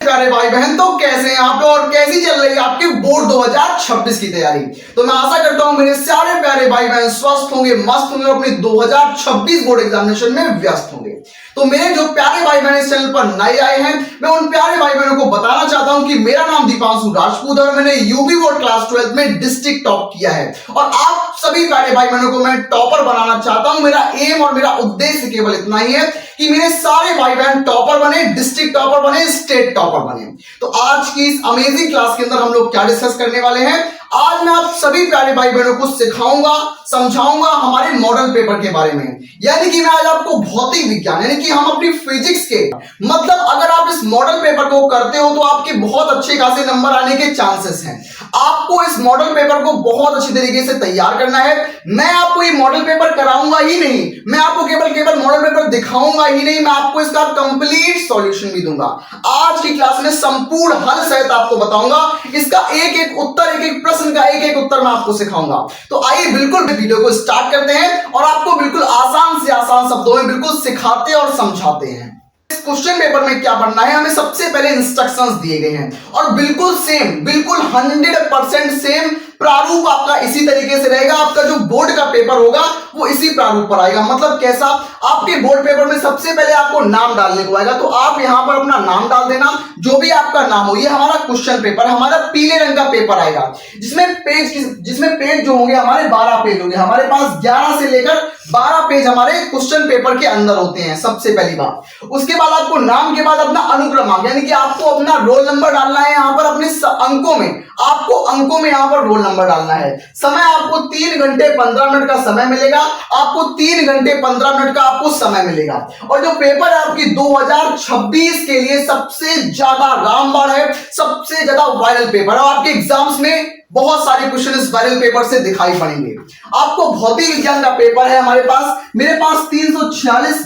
प्यारे भाई बहन, तो कैसे हैं आप और कैसी चल रही है आपकी बोर्ड 2026 की तैयारी। तो मैं आशा करता हूं मेरे सारे प्यारे भाई बहन स्वस्थ होंगे, मस्त होंगे और अपनी 2026 बोर्ड एग्जामिनेशन में व्यस्त होंगे। तो मेरे जो प्यारे भाई बहन इस चैनल पर नए आए हैं, मैं उन प्यारे भाई बहनों को बताना चाहता हूं कि मेरा नाम दीपांशु राजपूत है और मैंने यूपी बोर्ड क्लास 12 में डिस्ट्रिक्ट टॉप किया है और आप सभी प्यारे भाई बहनों को मैं टॉपर बनाना चाहता हूं। मेरा एम और मेरा उद्देश्य केवल इतना ही है कि मेरे सारे भाई बहन टॉपर बने, डिस्ट्रिक्ट टॉपर बने, स्टेट टॉपर बने। तो आज की इस अमेजिंग क्लास के अंदर हम लोग क्या डिस्कस करने वाले हैं, आज मैं आप सभी प्यारे भाई बहनों को सिखाऊंगा, समझाऊंगा हमारे मॉडल पेपर के बारे में। यानी कि मैं आज आपको भौतिक विज्ञान यानी कि हम अपनी फिजिक्स के मतलब अगर आप इस मॉडल पेपर को करते हो तो आपके बहुत अच्छे खासे नंबर आने के चांसेस हैं। आपको इस मॉडल पेपर को बहुत अच्छी तरीके से तैयार करना है। मैं आपको ये मॉडल पेपर कराऊंगा ही नहीं, मैं आपको केवल मॉडल पेपर दिखाऊंगा ही नहीं, मैं आपको इसका कंप्लीट सॉल्यूशन भी दूंगा। आज की क्लास में संपूर्ण हल सहित आपको बताऊंगा, इसका एक एक उत्तर, एक एक प्रश्न का एक एक उत्तर मैं आपको सिखाऊंगा। तो आइए बिल्कुल वीडियो को स्टार्ट करते हैं और आपको बिल्कुल आसान से आसान शब्दों में बिल्कुल सिखाते और समझाते हैं। इस क्वेश्चन पेपर में क्या पढ़ना है, हमें सबसे पहले इंस्ट्रक्शंस दिए गए हैं और बिल्कुल सेम, बिल्कुल 100% सेम प्रारूप आपका इसी तरीके से रहेगा। आपका जो बोर्ड का पेपर होगा वो इसी प्रारूप पर आएगा। मतलब कैसा, आपके बोर्ड पेपर में सबसे पहले आपको नाम डालने को आएगा, तो आप यहां पर अपना नाम डाल देना, जो भी आपका नाम हो। ये हमारा क्वेश्चन पेपर, हमारा पीले रंग का पेपर आएगा जिसमें पेज जो होंगे हमारे 12 पेज होंगे। हमारे पास 11 से लेकर 12 पेज हमारे क्वेश्चन पेपर के अंदर होते हैं, सबसे पहली बात। उसके बाद आपको नाम के बाद अपना अनुक्रमांक यानी कि आपको अपना रोल नंबर डालना है। यहां पर अपने अंकों में, आपको अंकों में यहां पर रोल नंबर डालना है। समय आपको 3 घंटे 15 मिनट का समय मिलेगा, आपको 3 घंटे 15 मिनट का आपको समय मिलेगा। और जो पेपर है आपकी 2026 के लिए सबसे ज्यादा रामबाण है, सबसे ज्यादा वायरल पेपर है। आपके एग्जाम्स में बहुत सारे क्वेश्चन इस वायरल पेपर से दिखाई पड़ेंगे। आपको भौतिक विज्ञान का पेपर है हमारे पास, मेरे पास 346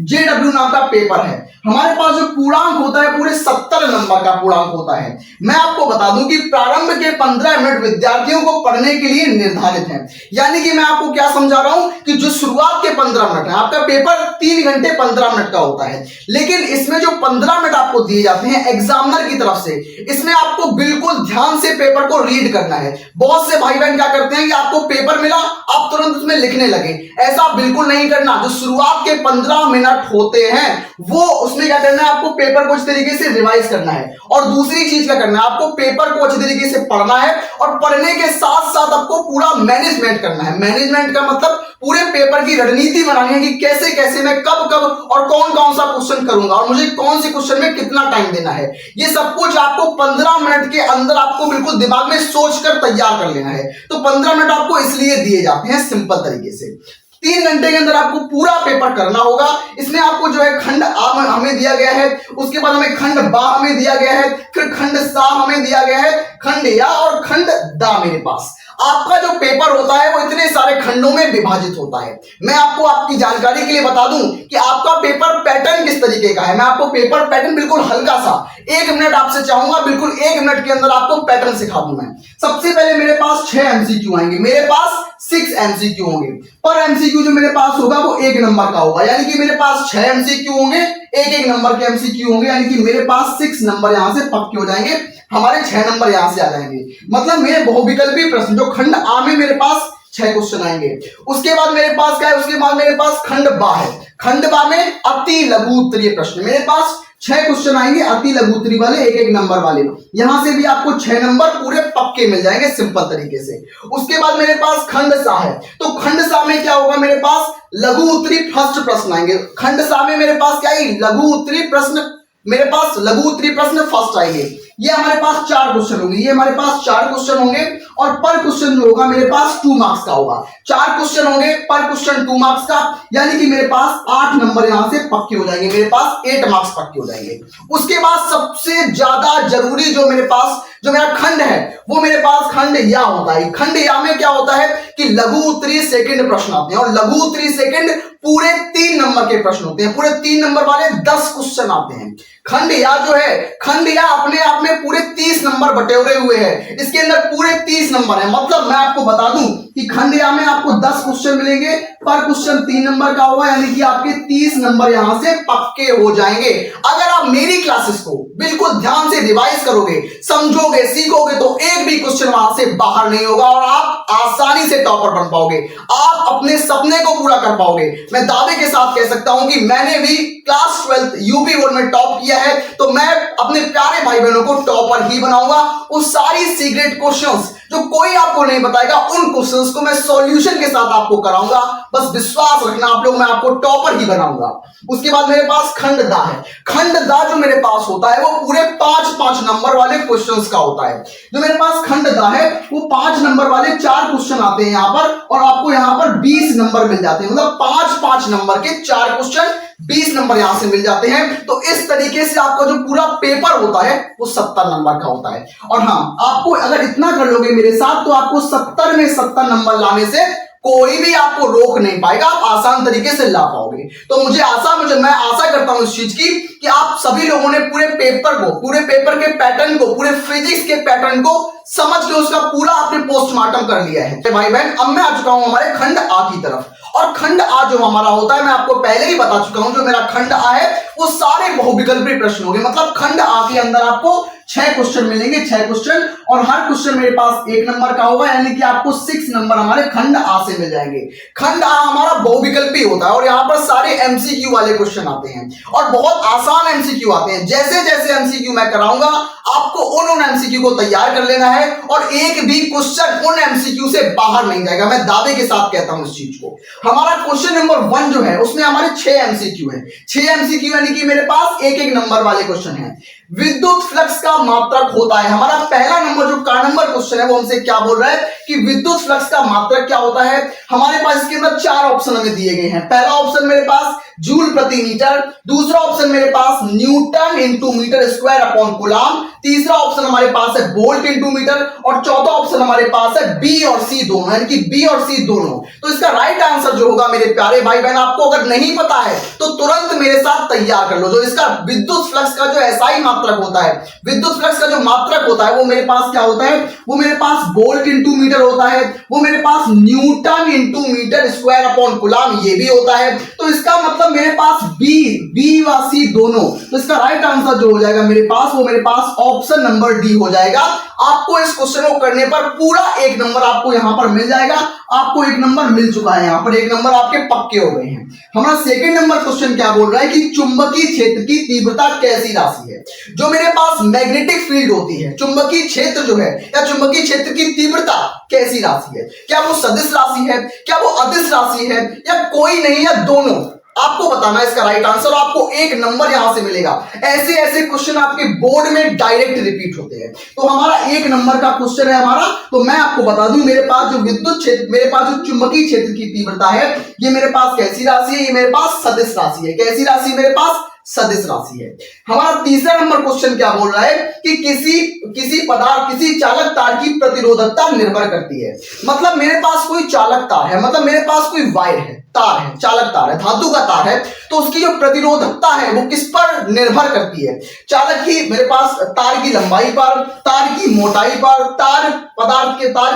जेडब्ल्यू नाम का पेपर है। हमारे पास जो पूर्णांक होता है पूरे 70 नंबर का पूर्णांक होता है। मैं आपको बता दूं कि प्रारंभ के 15 मिनट विद्यार्थियों को पढ़ने के लिए निर्धारित है। यानी कि मैं आपको क्या समझा रहा हूं कि जो शुरुआत के 15 मिनट है, आपका पेपर 3 घंटे 15 मिनट का होता है, लेकिन इसमें जो 15 मिनट आपको दिए जाते हैं एग्जामिनर की तरफ से, इसमें आपको बिल्कुल ध्यान से पेपर को रीड करना है। बहुत से भाई बहन क्या करते हैं कि आपको पेपर मिला, आप तुरंत उसमें लिखने लगे। ऐसा बिल्कुल नहीं करना। जो शुरुआत के 15 मिनट होते हैं वो उसमें क्या करना है, आपको पेपर को अच्छी तरीके से रिवाइज करना है। और दूसरी चीज क्या करना है, आपको पेपर को अच्छी तरीके से पढ़ना है और पढ़ने के साथ साथ आपको पूरा मैनेजमेंट करना है। मैनेजमेंट का मतलब पूरे पेपर की रणनीति बनानी है कि कैसे कैसे मैं कब कब और कौन कौन सा क्वेश्चन करूंगा और मुझे कौन से क्वेश्चन में कितना टाइम देना है। ये सब कुछ आपको 15 मिनट के अंदर आपको बिल्कुल दिमाग में सोचकर तैयार कर लेना है। तो 15 मिनट आपको इसलिए दिए जाते हैं सिंपल तरीके से। 3 घंटे के अंदर आपको पूरा पेपर करना होगा। इसमें आपको जो है खंड आ हमें दिया गया है, उसके बाद हमें खंड बा हमें दिया गया है, फिर खंड सा हमें दिया गया है, खंड या और खंड दा। मेरे पास आपका जो पेपर होता है वो इतने सारे खंडों में विभाजित होता है। मैं आपको आपकी जानकारी के लिए बता दूं कि आपका पेपर पैटर्न किस तरीके का है। मैं आपको पेपर पैटर्न बिल्कुल हल्का सा 1 मिनट आपसे चाहूंगा, बिल्कुल 1 मिनट के अंदर आपको पैटर्न सिखा दूं मैं। सबसे पहले मेरे पास 6 एमसीक्यू आएंगे, मेरे पास 6 एमसीक्यू होंगे। पर एमसीक्यू जो मेरे पास होगा वो 1 नंबर का होगा। यानी कि मेरे पास 6 एमसीक्यू होंगे, 1 नंबर के एमसीक्यू होंगे। यानी कि मेरे पास 6 नंबर यहां से पक्के हो जाएंगे, हमारे 6 नंबर यहां से आ जाएंगे। मतलब मेरे बहुविकल्पी प्रश्न जो खंड आ में मेरे पास 6 क्वेश्चन आएंगे। उसके बाद मेरे पास क्या है, उसके बाद मेरे पास खंड बा है। खंड बा में अति लघु उत्तरीय प्रश्न, मेरे पास 6 क्वेश्चन आएंगे अति लघु उत्तरीय वाले, 1 नंबर वाले। यहां से भी आपको 6 नंबर पूरे पक्के मिल जाएंगे सिंपल तरीके से। उसके बाद मेरे पास खंड सा है, तो खंड सा में क्या होगा, मेरे पास लघु उत्तरीय फर्स्ट प्रश्न आएंगे। खंड सा में मेरे पास क्या है, लघु उत्तरीय प्रश्न, मेरे पास लघु उत्तरीय प्रश्न फर्स्ट आएंगे। ये हमारे पास 4 क्वेश्चन होंगे, ये हमारे पास 4 क्वेश्चन होंगे और पर क्वेश्चन जो होगा मेरे पास 2 मार्क्स का होगा। 4 क्वेश्चन होंगे, पर क्वेश्चन 2 मार्क्स का, यानी कि मेरे पास 8 नंबर यहां से पक्के हो जाएंगे, मेरे पास 8 मार्क्स पक्के हो जाएंगे। उसके बाद सबसे ज्यादा जरूरी जो मेरे पास जो मेरा खंड है वो मेरे पास खंड या होता है। खंड या में क्या होता है कि लघु उत्तरीय सेकंड प्रश्न आते हैं और लघु उत्तरीय सेकंड पूरे 3 नंबर के प्रश्न होते हैं। पूरे 3 नंबर वाले 10 क्वेश्चन आते हैं। खंड या जो है, खंड या अपने आप में पूरे 30 नंबर बटे हुए हैं। इसके अंदर पूरे 30 नंबर है। मतलब मैं आपको बता दूं कि खंड या में आपको 10 क्वेश्चन मिलेंगे, पर क्वेश्चन 3 नंबर का होगा, यानी कि आपके 30 नंबर यहां से पक्के हो जाएंगे। अगर आप मेरी क्लासेस को बिल्कुल ध्यान से रिवाइज करोगे, समझोगे, सीखोगे, तो एक भी क्वेश्चन वहां से बाहर नहीं होगा और आप आसानी से टॉपर बन पाओगे, आप अपने सपने को पूरा कर पाओगे। मैं दावे के साथ कह सकता हूं कि मैंने भी क्लास 12 यूपी बोर्ड में टॉप किया है, तो मैं अपने प्यारे भाई बहनों को टॉपर ही बनाऊंगा। उस सारी सीक्रेट क्वेश्चंस जो कोई आपको नहीं बताएगा, उन क्वेश्चंस को मैं सॉल्यूशन के साथ आपको कराऊंगा। बस विश्वास रखना आप लोग, मैं आपको टॉपर ही बनाऊंगा। उसके बाद मेरे पास खंड दा है। खंड दा जो मेरे पास होता है वो पूरे 5-5 नंबर वाले क्वेश्चंस का होता है। जो मेरे पास खंड दा है वो 5 नंबर वाले 4 क्वेश्चन आते हैं यहां पर, और आपको यहां पर 20 नंबर मिल जाते हैं। मतलब 5-5 नंबर के 4 क्वेश्चन, 20 नंबर यहां से मिल जाते हैं। तो इस तरीके से आपका जो पूरा पेपर होता है वो 70 नंबर का होता है। और हाँ, आपको अगर इतना कर लोगे मेरे साथ, तो आपको 70 में 70 नंबर लाने से कोई भी आपको रोक नहीं पाएगा, आप आसान तरीके से ला पाओगे। तो मैं आशा करता हूं इस चीज की कि आप सभी लोगों ने पूरे पेपर के पैटर्न को, पूरे फिजिक्स के पैटर्न को समझ के उसका पूरा आपने पोस्टमार्टम कर लिया है। भाई बहन, अब मैं आ चुका हूं हमारे खंड आ की तरफ। और खंड आ जो हमारा होता है, मैं आपको पहले ही बता चुका हूं, जो मेरा खंड आ है वो सारे बहुविकल्पी प्रश्न होंगे। मतलब खंड आ के अंदर आपको 6 क्वेश्चन मिलेंगे, 6 क्वेश्चन, और हर क्वेश्चन मेरे पास 1 नंबर का होगा, यानी कि आपको 6 नंबर हमारे खंड आ से मिल जाएंगे। खंड आ हमारा बहुविकल्पी होता है और यहाँ पर सारे एमसीक्यू वाले क्वेश्चन आते हैं और बहुत आसान एमसीक्यू आते हैं। जैसे जैसे एमसीक्यू मैं कराऊंगा, आपको उन एमसीक्यू को तैयार कर लेना है और एक भी क्वेश्चन उन एमसीक्यू से बाहर नहीं जाएगा। मैं दावे के साथ कहता हूं इस चीज को। हमारा क्वेश्चन नंबर 1 जो है उसमें हमारे 6 एमसीक्यू है। 6 एमसीक्यू यानी कि मेरे पास 1-1 नंबर वाले क्वेश्चन है। विद्युत फ्लक्स का मात्रक होता है। हमारा पहला नंबर जो का नंबर क्वेश्चन है वो हमसे क्या बोल रहा है कि विद्युत फ्लक्स का मात्रक क्या होता है। हमारे पास इसके अंदर 4 ऑप्शन हमें दिए गए हैं। पहला ऑप्शन मेरे पास जूल प्रति मीटर, दूसरा ऑप्शन मेरे पास newton into metre square upon coulomb, तीसरा ऑप्शन हमारे पास है वोल्ट इंटू मीटर, और चौथा ऑप्शन हमारे पास है बी और सी दोनों, यानी कि बी और सी दोनों। तो इसका राइट आंसर जो होगा मेरे प्यारे भाई बहन, आपको अगर नहीं पता है तो तुरंत मेरे साथ तैयार कर लो। जो इसका विद्युत फ्लक्स का जो एसआई मात्रक होता है, विद्युत फ्लक्स का जो मात्रक होता है वो मेरे पास क्या होता है, वो मेरे पास वोल्ट इंटू मीटर होता है, वो मेरे पास newton into metre square upon coulomb ये भी होता है। तो इसका मतलब मेरे पास बी व सी दोनों। तो इसका राइट आंसर जो हो जाएगा मेरे पास, वो मेरे पास ऑप्शन नंबर डी हो जाएगा। आपको इस क्वेश्चन को करने पर पूरा 1 नंबर आपको यहां पर मिल जाएगा। आपको 1 नंबर मिल चुका है, यहां पर 1 नंबर आपके पक्के हो गए हैं। हमारा सेकंड नंबर क्वेश्चन क्या बोल रहा है कि चुंबकीय क्षेत्र की तीव्रता कैसी राशि है। जो मेरे पास मैग्नेटिक फील्ड होती है, चुंबकीय क्षेत्र जो है या चुंबकीय क्षेत्र की तीव्रता कैसी राशि है। क्या वो सदिश राशि है, क्या वो अदिश राशि है, या कोई नहीं, या दोनों। आपको बताना है इसका राइट आंसर, आपको 1 नंबर यहां से मिलेगा। ऐसे ऐसे क्वेश्चन आपके बोर्ड में डायरेक्ट रिपीट होते हैं। तो हमारा 1 नंबर का क्वेश्चन है हमारा। तो मैं आपको बता दूं, मेरे पास जो विद्युत क्षेत्र, मेरे पास जो चुंबकीय क्षेत्र की तीव्रता है, ये मेरे पास कैसी राशि है, ये मेरे पास सदिश राशि है। कैसी राशि मेरे पास, सदिश राशि है। हमारा तीसरा नंबर क्वेश्चन क्या बोल रहा है कि किसी पदार्थ, किसी चालक तार की प्रतिरोधकता निर्भर करती है। मतलब मेरे पास कोई चालक तार है, मतलब मेरे पास कोई वायर है, तार है, चालक तार है, धातु का तार है, तो उसकी जो प्रतिरोधकता है वो किस पर निर्भर करती है। चालक की, मेरे पास तार की लंबाई पर, तार की मोटाई पर, तार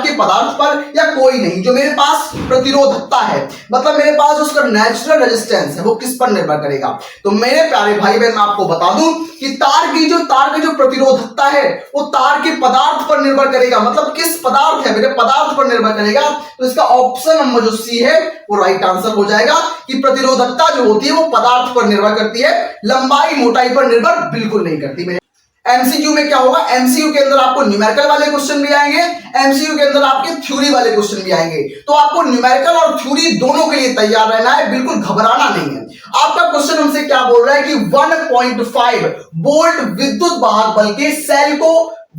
के पदार्थ पर, या कोई नहीं। जो मेरे पास प्रतिरोधकता है, मतलब मेरे पास उसका नेचुरल रेजिस्टेंस है, वो किस पर निर्भर करेगा। तो मेरे प्यारे भाई बहन, मैं आपको बता दूं कि तार की जो प्रतिरोधकता है वो तार के पदार्थ पर निर्भर करेगा। मतलब किस पदार्थ है, मेरे पदार्थ पर निर्भर करेगा। तो इसका ऑप्शन नंबर जो सी है वो राइट आंसर हो जाएगा कि प्रतिरोधकता जो होती है वो पदार्थ पर निर्भर करती है, लंबाई मोटाई पर निर्भर बिल्कुल नहीं करती। एमसीक्यू में क्या होगा, एमसीक्यू के अंदर आपको न्यूमेरिकल वाले क्वेश्चन भी आएंगे, एमसीक्यू के अंदर आपके थ्योरी वाले क्वेश्चन भी आएंगे। तो आपको न्यूमेरिकल और थ्योरी दोनों के लिए तैयार रहना है, बिल्कुल घबराना नहीं है। आपका क्वेश्चन हमसे क्या बोल रहा है कि 1.5 वोल्ट विद्युत वाहक बल के सेल को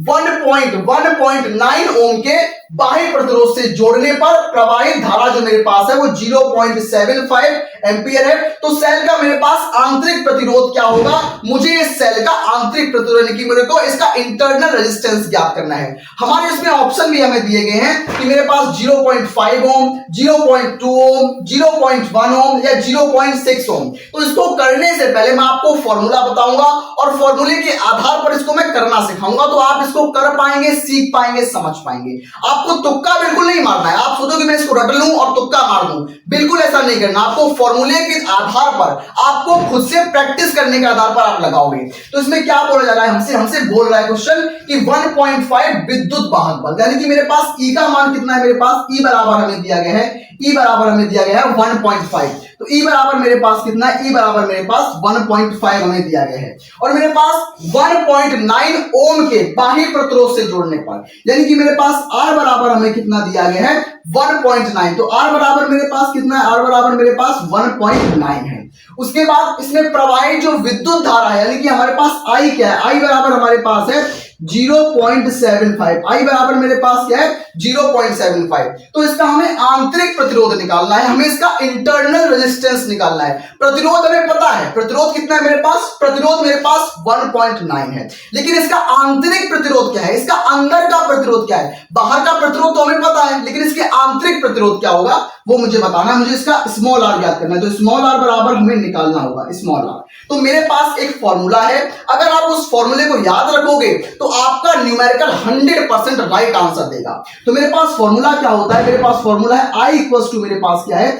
1.9 ओम के बाह्य प्रतिरोध से जोड़ने पर प्रवाहित धारा जो मेरे पास है वो 0.75 एम्पियर है। तो सेल का मेरे पास आंतरिक प्रतिरोध क्या होगा, मुझे इस सेल का आंतरिक प्रतिरोध की मेरे को इसका इंटरनल रेजिस्टेंस ज्ञात करना है। हमारे इसमें ऑप्शन भी हमें दिए गए हैं कि मेरे पास 0.5 ओम, 0.2 ओम, 0.1 ओम या 0.6 ओम। तो इसको करने से पहले मैं आपको फॉर्मूला बताऊंगा और फॉर्मूले के आधार पर इसको मैं करना सिखाऊंगा। तो आप इसको कर पाएंगे, सीख पाएंगे, समझ पाएंगे। आप आपको तुक्का बिल्कुल नहीं मारना है। आप सोचो कि मैं इसको रट लूं और तुक्का मार दूं, बिल्कुल ऐसा नहीं करना। आपको फॉर्मूले के आधार पर, आपको खुद से प्रैक्टिस करने के आधार पर आप लगाओगे। तो इसमें क्या बोला जा रहा है, हमसे बोल रहा है क्वेश्चन कि 1.5 विद्युत वाहक बल, यानी कि मेरे पास ई का मान कितना है, मेरे पास ई बराबर हमें दिया गया है, ई बराबर हमें दिया गया है 1.5। तो ई बराबर मेरे पास कितना है, ई बराबर मेरे पास 1.5 हमें दिया गया है। और मेरे पास 1.9 ओम के बाह्य प्रतिरोध से जोड़ने पर, यानी कि मेरे पास आर बराबर हमें कितना दिया गया है, 1.9। तो आर बराबर मेरे पास कितना है, आर बराबर मेरे पास 1.9 है। उसके बाद इसमें प्रवाहित जो विद्युत धारा है, यानी कि हमारे पास आई क्या है, आई बराबर हमारे पास है 0.75। आई बराबर मेरे पास क्या है, 0.75। तो इसका हमें आंतरिक प्रतिरोध निकालना है, हमें इसका इंटरनल रेजिस्टेंस निकालना है। प्रतिरोध हमें पता है, प्रतिरोध कितना है मेरे पास, प्रतिरोध मेरे पास 1.9 है। लेकिन इसका आंतरिक प्रतिरोध क्या है, इसका अंदर का प्रतिरोध क्या है। बाहर का प्रतिरोध तो हमें पता है, लेकिन इसके आंतरिक प्रतिरोध क्या होगा वो मुझे बताना है, मुझे इसका स्मॉल आर याद करना है। तो स्मॉल आर बराबर हमें निकालना होगा स्मॉल आर। तो मेरे पास एक फॉर्मूला है, अगर आप उस फॉर्मूले को याद रखोगे तो आपका न्यूमेरिकल 100% राइट आंसर देगा। तो मेरे पास फॉर्मूला क्या होता है, मेरे पास फॉर्मूला है I इक्वल्स टू मेरे पास क्या है,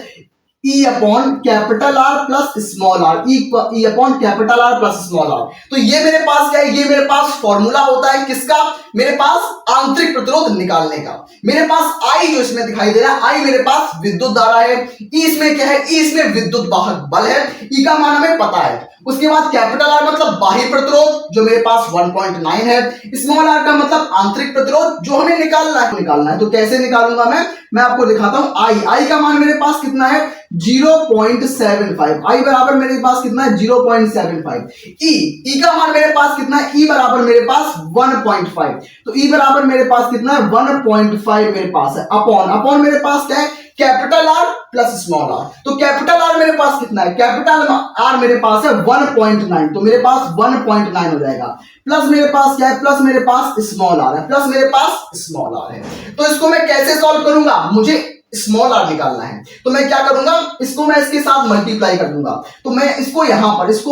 E upon capital R plus small r, E upon capital R plus small r. तो ये मेरे पास क्या है, ये मेरे पास फॉर्मूला होता है किसका, मेरे पास आंतरिक प्रतिरोध निकालने का। मेरे पास आई जो इसमें दिखाई दे रहा है, आई मेरे पास विद्युत धारा है, ई इसमें क्या है, ई इसमें विद्युत वाहक बल है, ई का मान हमें पता है। उसके बाद कैपिटल आर मतलब बाह्य प्रतिरोध जो मेरे पास 1.9 है, स्मॉल आर का मतलब आंतरिक प्रतिरोध जो हमें निकालना है। तो कैसे निकालूंगा मैं आपको दिखाता हूं। आई का मान मेरे पास कितना है, 0.75। आई बराबर मेरे पास कितना है, 0.75। ई का मान मेरे पास कितना है, ई बराबर मेरे पास 1.5। तो ई बराबर मेरे पास कितना है, 1.5 मेरे पास है। अपॉन मेरे पास क्या है, capital R plus small r. तो कैपिटल आर मेरे पास कितना है, कैपिटल आर मेरे पास है 1.9। तो मेरे पास 1.9 हो जाएगा। प्लस मेरे पास क्या है, प्लस मेरे पास स्मॉल आर है, प्लस मेरे पास स्मॉल आर है। तो इसको मैं कैसे सॉल्व करूंगा, मुझे स्मॉल आर निकालना है। तो मैं क्या करूंगा, इसको मैं इसके साथ मल्टीप्लाई कर दूंगा। तो मैं इसको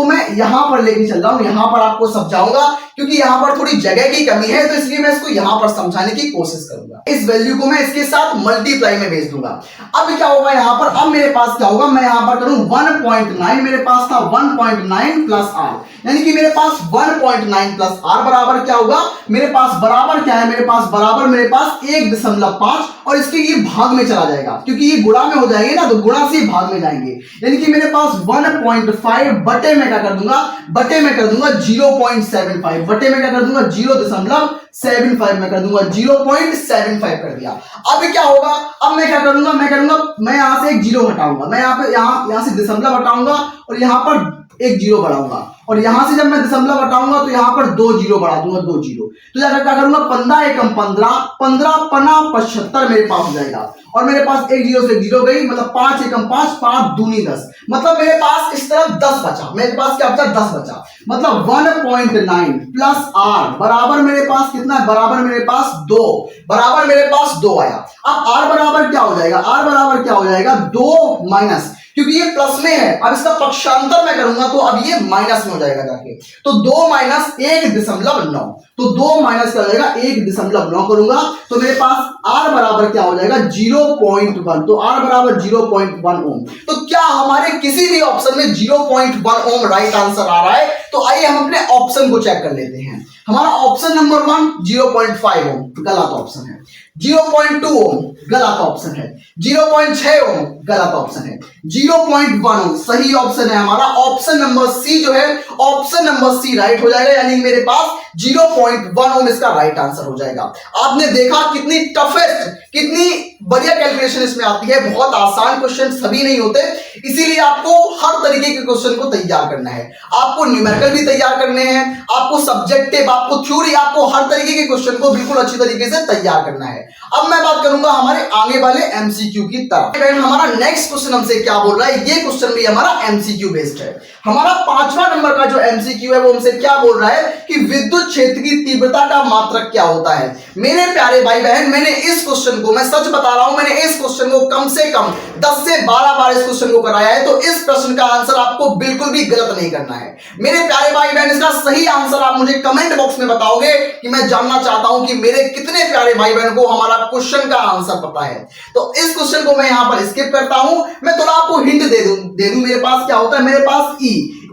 मैं यहां पर लेके चल रहा हूं, यहां पर आपको समझाऊंगा, क्योंकि यहां पर थोड़ी जगह की कमी है, तो इसलिए मैं इसको यहां पर समझाने की कोशिश करूंगा। इस वैल्यू को मैं इसके साथ मल्टीप्लाई में भेज दूंगा। अब क्या होगा यहां पर, अब मेरे पास क्या होगा, मैं यहां पर करूं 1.9, मेरे पास था 1.9 प्लस आर, यानी कि मेरे पास 1.9 प्लस आर बराबर क्या होगा, मेरे पास बराबर क्या है, मेरे पास बराबर मेरे पास 1.5, और इसके ये भाग में चला जाएगा, क्योंकि ये गुणा में हो जाएंगे ना, तो गुणा से भाग में जाएंगे। यानी कि मेरे पास 1.5 बटे में क्या कर दूंगा, बटे में कर दूंगा 0.75, बटे में क्या कर दूंगा 0.75 में कर दूंगा, 0.75 कर दिया। अब क्या होगा, अब मैं क्या करूंगा, मैं यहां से एक जीरो हटाऊंगा, मैं यहां से दशमलव हटाऊंगा और यहां पर एक जीरो बढ़ाऊंगा, और यहां से जब मैं दशमलव हटाऊंगा तो यहां पर 2 जीरो बढ़ा दूंगा, 2 जीरो। तो जाकर क्या करूंगा, 15 एकम 15, 15 पना 75 मेरे पास हो जाएगा। और मेरे पास एक जीरो से जीरो गई, मतलब 5 एकम 5, 5 दूनी 10, मतलब मेरे पास इस तरफ 10 बचा, मेरे पास क्या बचा, 10 बचा। मतलब 1.9 प्लस आर बराबर मेरे पास कितना है, बराबर मेरे पास 2, बराबर मेरे पास 2 आया। अब आर बराबर क्या हो जाएगा, आर बराबर क्या हो जाएगा, 2 माइनस, क्योंकि ये प्लस में है, अब इसका पक्षांतर मैं करूंगा तो अब ये माइनस में हो जाएगा जाके। तो 2 माइनस 1.9, तो 2 माइनस क्या हो जाएगा, 1.9 करूंगा तो मेरे पास आर बराबर क्या हो जाएगा, 0.1। तो आर बराबर 0.1 ओम। तो क्या हमारे किसी भी ऑप्शन में 0.1 ओम राइट आंसर आ रहा है? तो आइए हम अपने ऑप्शन को चेक कर लेते हैं। हमारा ऑप्शन नंबर 1 0.5 ओम गलत ऑप्शन है, 0.2 ओम गलत ऑप्शन है, 0.6 ओम गलत ऑप्शन है, 0.1 ओम सही ऑप्शन है हमारा। ऑप्शन नंबर सी जो है, ऑप्शन नंबर सी राइट हो जाएगा, यानी मेरे पास 0.1 ओम इसका राइट आंसर हो जाएगा। आपने देखा कितनी टफेस्ट, कितनी बढ़िया कैलकुलेशन इसमें आती है। बहुत आसान क्वेश्चन सभी नहीं होते, इसीलिए आपको हर तरीके के क्वेश्चन को तैयार करना है। आपको न्यूमेरिकल भी तैयार करने हैं, आपको सब्जेक्टिव, आपको थ्योरी, आपको हर तरीके के क्वेश्चन को बिल्कुल अच्छी तरीके से तैयार करना है। अब मैं बात करूंगा हमारे आगे वाले एमसीक्यू की तरफ। हमारा नेक्स्ट क्वेश्चन हमसे क्या बोल रहा है, ये क्वेश्चन भी हमारा एमसीक्यू बेस्ड है। हमारा 5वां नंबर का जो एमसीक्यू है वो हमसे क्या बोल रहा है कि विद्युत क्षेत्र की तीव्रता का मात्रक क्या होता है। मेरे प्यारे भाई बहन, मैंने इस क्वेश्चन को, मैं सच बता रहा हूं, मैंने इस क्वेश्चन को कम से कम 10 से 12 बार इस क्वेश्चन को कराया है, तो इस प्रश्न का आंसर आपको बिल्कुल भी गलत नहीं करना है मेरे प्यारे भाई बहन। इसका सही आंसर आप मुझे कमेंट बॉक्स में बताओगे कि मैं जानना चाहता हूं कि मेरे कितने प्यारे भाई बहन को हमारा क्वेश्चन का आंसर पता है। तो इस क्वेश्चन को मैं यहां पर स्किप करता हूं। मैं थोड़ा आपको हिंट दे दूं मेरे पास क्या होता है, मेरे पास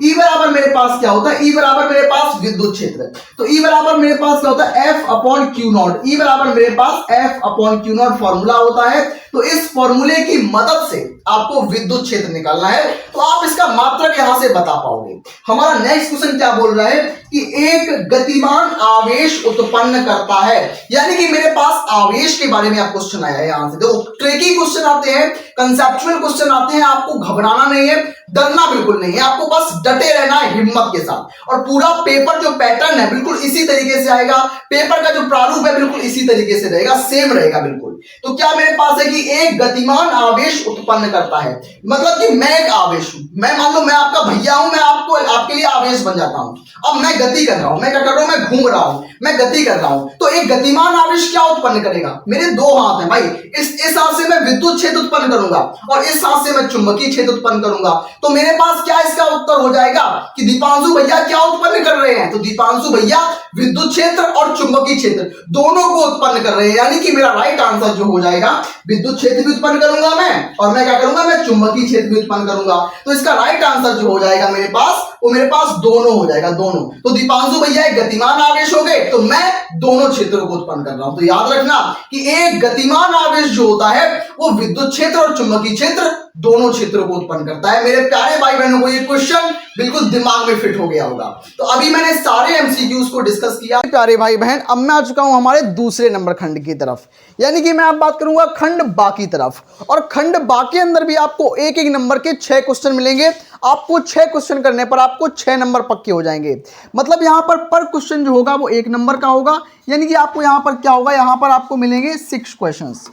ई बराबर मेरे पास क्या होता है, ई बराबर मेरे पास विद्युत क्षेत्र। तो ई बराबर मेरे पास क्या होता है, F upon Q naught. E बराबर मेरे पास F upon Q naught formula होता है। तो इस फॉर्मूले की मदद से आपको विद्युत क्षेत्र निकालना है, तो आप इसका मात्रक यहां से बता पाओगे। हमारा नेक्स्ट क्वेश्चन क्या बोल रहा है कि एक गतिमान आवेश उत्पन्न करता है, यानी कि मेरे पास आवेश के बारे में आप क्वेश्चन आया है। यहां से देखो ट्रिकी क्वेश्चन आते हैं, कंसेप्चुअल क्वेश्चन आते हैं, आपको घबराना नहीं है, डरना बिल्कुल नहीं है, आपको बस डटे रहना है हिम्मत के साथ। और पूरा पेपर जो पैटर्न है बिल्कुल इसी तरीके से आएगा, पेपर का जो प्रारूप है बिल्कुल इसी तरीके से रहेगा, सेम रहेगा बिल्कुल। तो क्या मेरे पास है कि एक गतिमान आवेश उत्पन्न करता है, मतलब कि मैं एक आवेश हूं, मैं मान लो मैं आपका भैया हूं, मैं आपके लिए आवेश बन जाता हूं। अब मैं गति कर रहा हूं, मैं क्या कर रहा हूं, मैं घूम रहा हूं, मैं गति कर रहा हूं। तो एक गतिमान आवेश क्या उत्पन्न करेगा, मेरे दो हाथ हैं भाई, इस हाथ से मैं विद्युत क्षेत्र उत्पन्न करूंगा और इस हाथ से मैं चुंबकीय क्षेत्र उत्पन्न करूंगा। तो मेरे पास क्या इसका उत्तर हो जाएगा कि दीपांशु भैया क्या उत्पन्न कर रहे हैं, तो दीपांशु भैया विद्युत क्षेत्र और चुंबकीय क्षेत्र दोनों को उत्पन्न कर रहे हैं, यानी कि मेरा राइट आंसर जो हो जाएगा, विद्युत क्षेत्र भी उत्पन्न करूंगा मैं, और मैं क्या करूंगा, मैं चुंबकीय क्षेत्र भी उत्पन्न करूंगा। तो इसका राइट आंसर जो हो जाएगा मेरे पास, वो मेरे पास दोनों हो जाएगा, दोनों। तो दीपांशु भैया एक गतिमान आवेश हो गए, तो मैं दोनों क्षेत्रों को उत्पन्न कर रहा हूं। तो याद रखना कि एक गतिमान आवेश जो होता है वो विद्युत क्षेत्र और चुंबकीय क्षेत्र दोनों क्षेत्रों को उत्पन्न करता है। मेरे प्यारे भाई बहनों को ये क्वेश्चन बिल्कुल दिमाग में फिट हो गया होगा। तो अभी मैंने सारे एमसीक्यूज को डिस्कस किया प्यारे भाई बहन। अब मैं आ चुका हूं हमारे दूसरे नंबर खंड की तरफ, यानी कि मैं अब बात करूंगा खंड बा की तरफ। और खंड बा के अंदर भी आपको एक एक नंबर के 6 क्वेश्चन मिलेंगे। आपको 6 क्वेश्चन करने पर आपको 6 नंबर पक्के हो जाएंगे। मतलब यहां पर क्वेश्चन जो होगा वो 1 नंबर का होगा, यानी कि आपको यहां पर क्या होगा, यहां पर आपको मिलेंगे 6 क्वेश्चंस,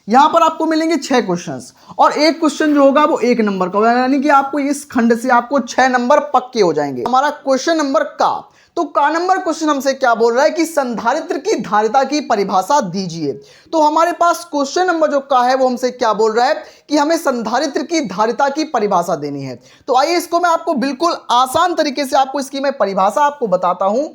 यहां पर आपको मिलेंगे 6 क्वेश्चंस, और एक क्वेश्चन जो होगा वो 1 नंबर का होगा, यानी कि आपको इस खंड से आपको 6 नंबर पक्के हो जाएंगे। हमारा क्वेश्चन नंबर का, तो का नंबर क्वेश्चन हमसे क्या बोल रहा है कि संधारित्र की धारिता की परिभाषा दीजिए। तो हमारे पास क्वेश्चन नंबर जो का है वो हमसे क्या बोल रहा है कि हमें संधारित्र की धारिता की परिभाषा देनी है। तो आइए इसको मैं आपको बिल्कुल आसान तरीके से आपको इसकी मैं परिभाषा आपको बताता हूं।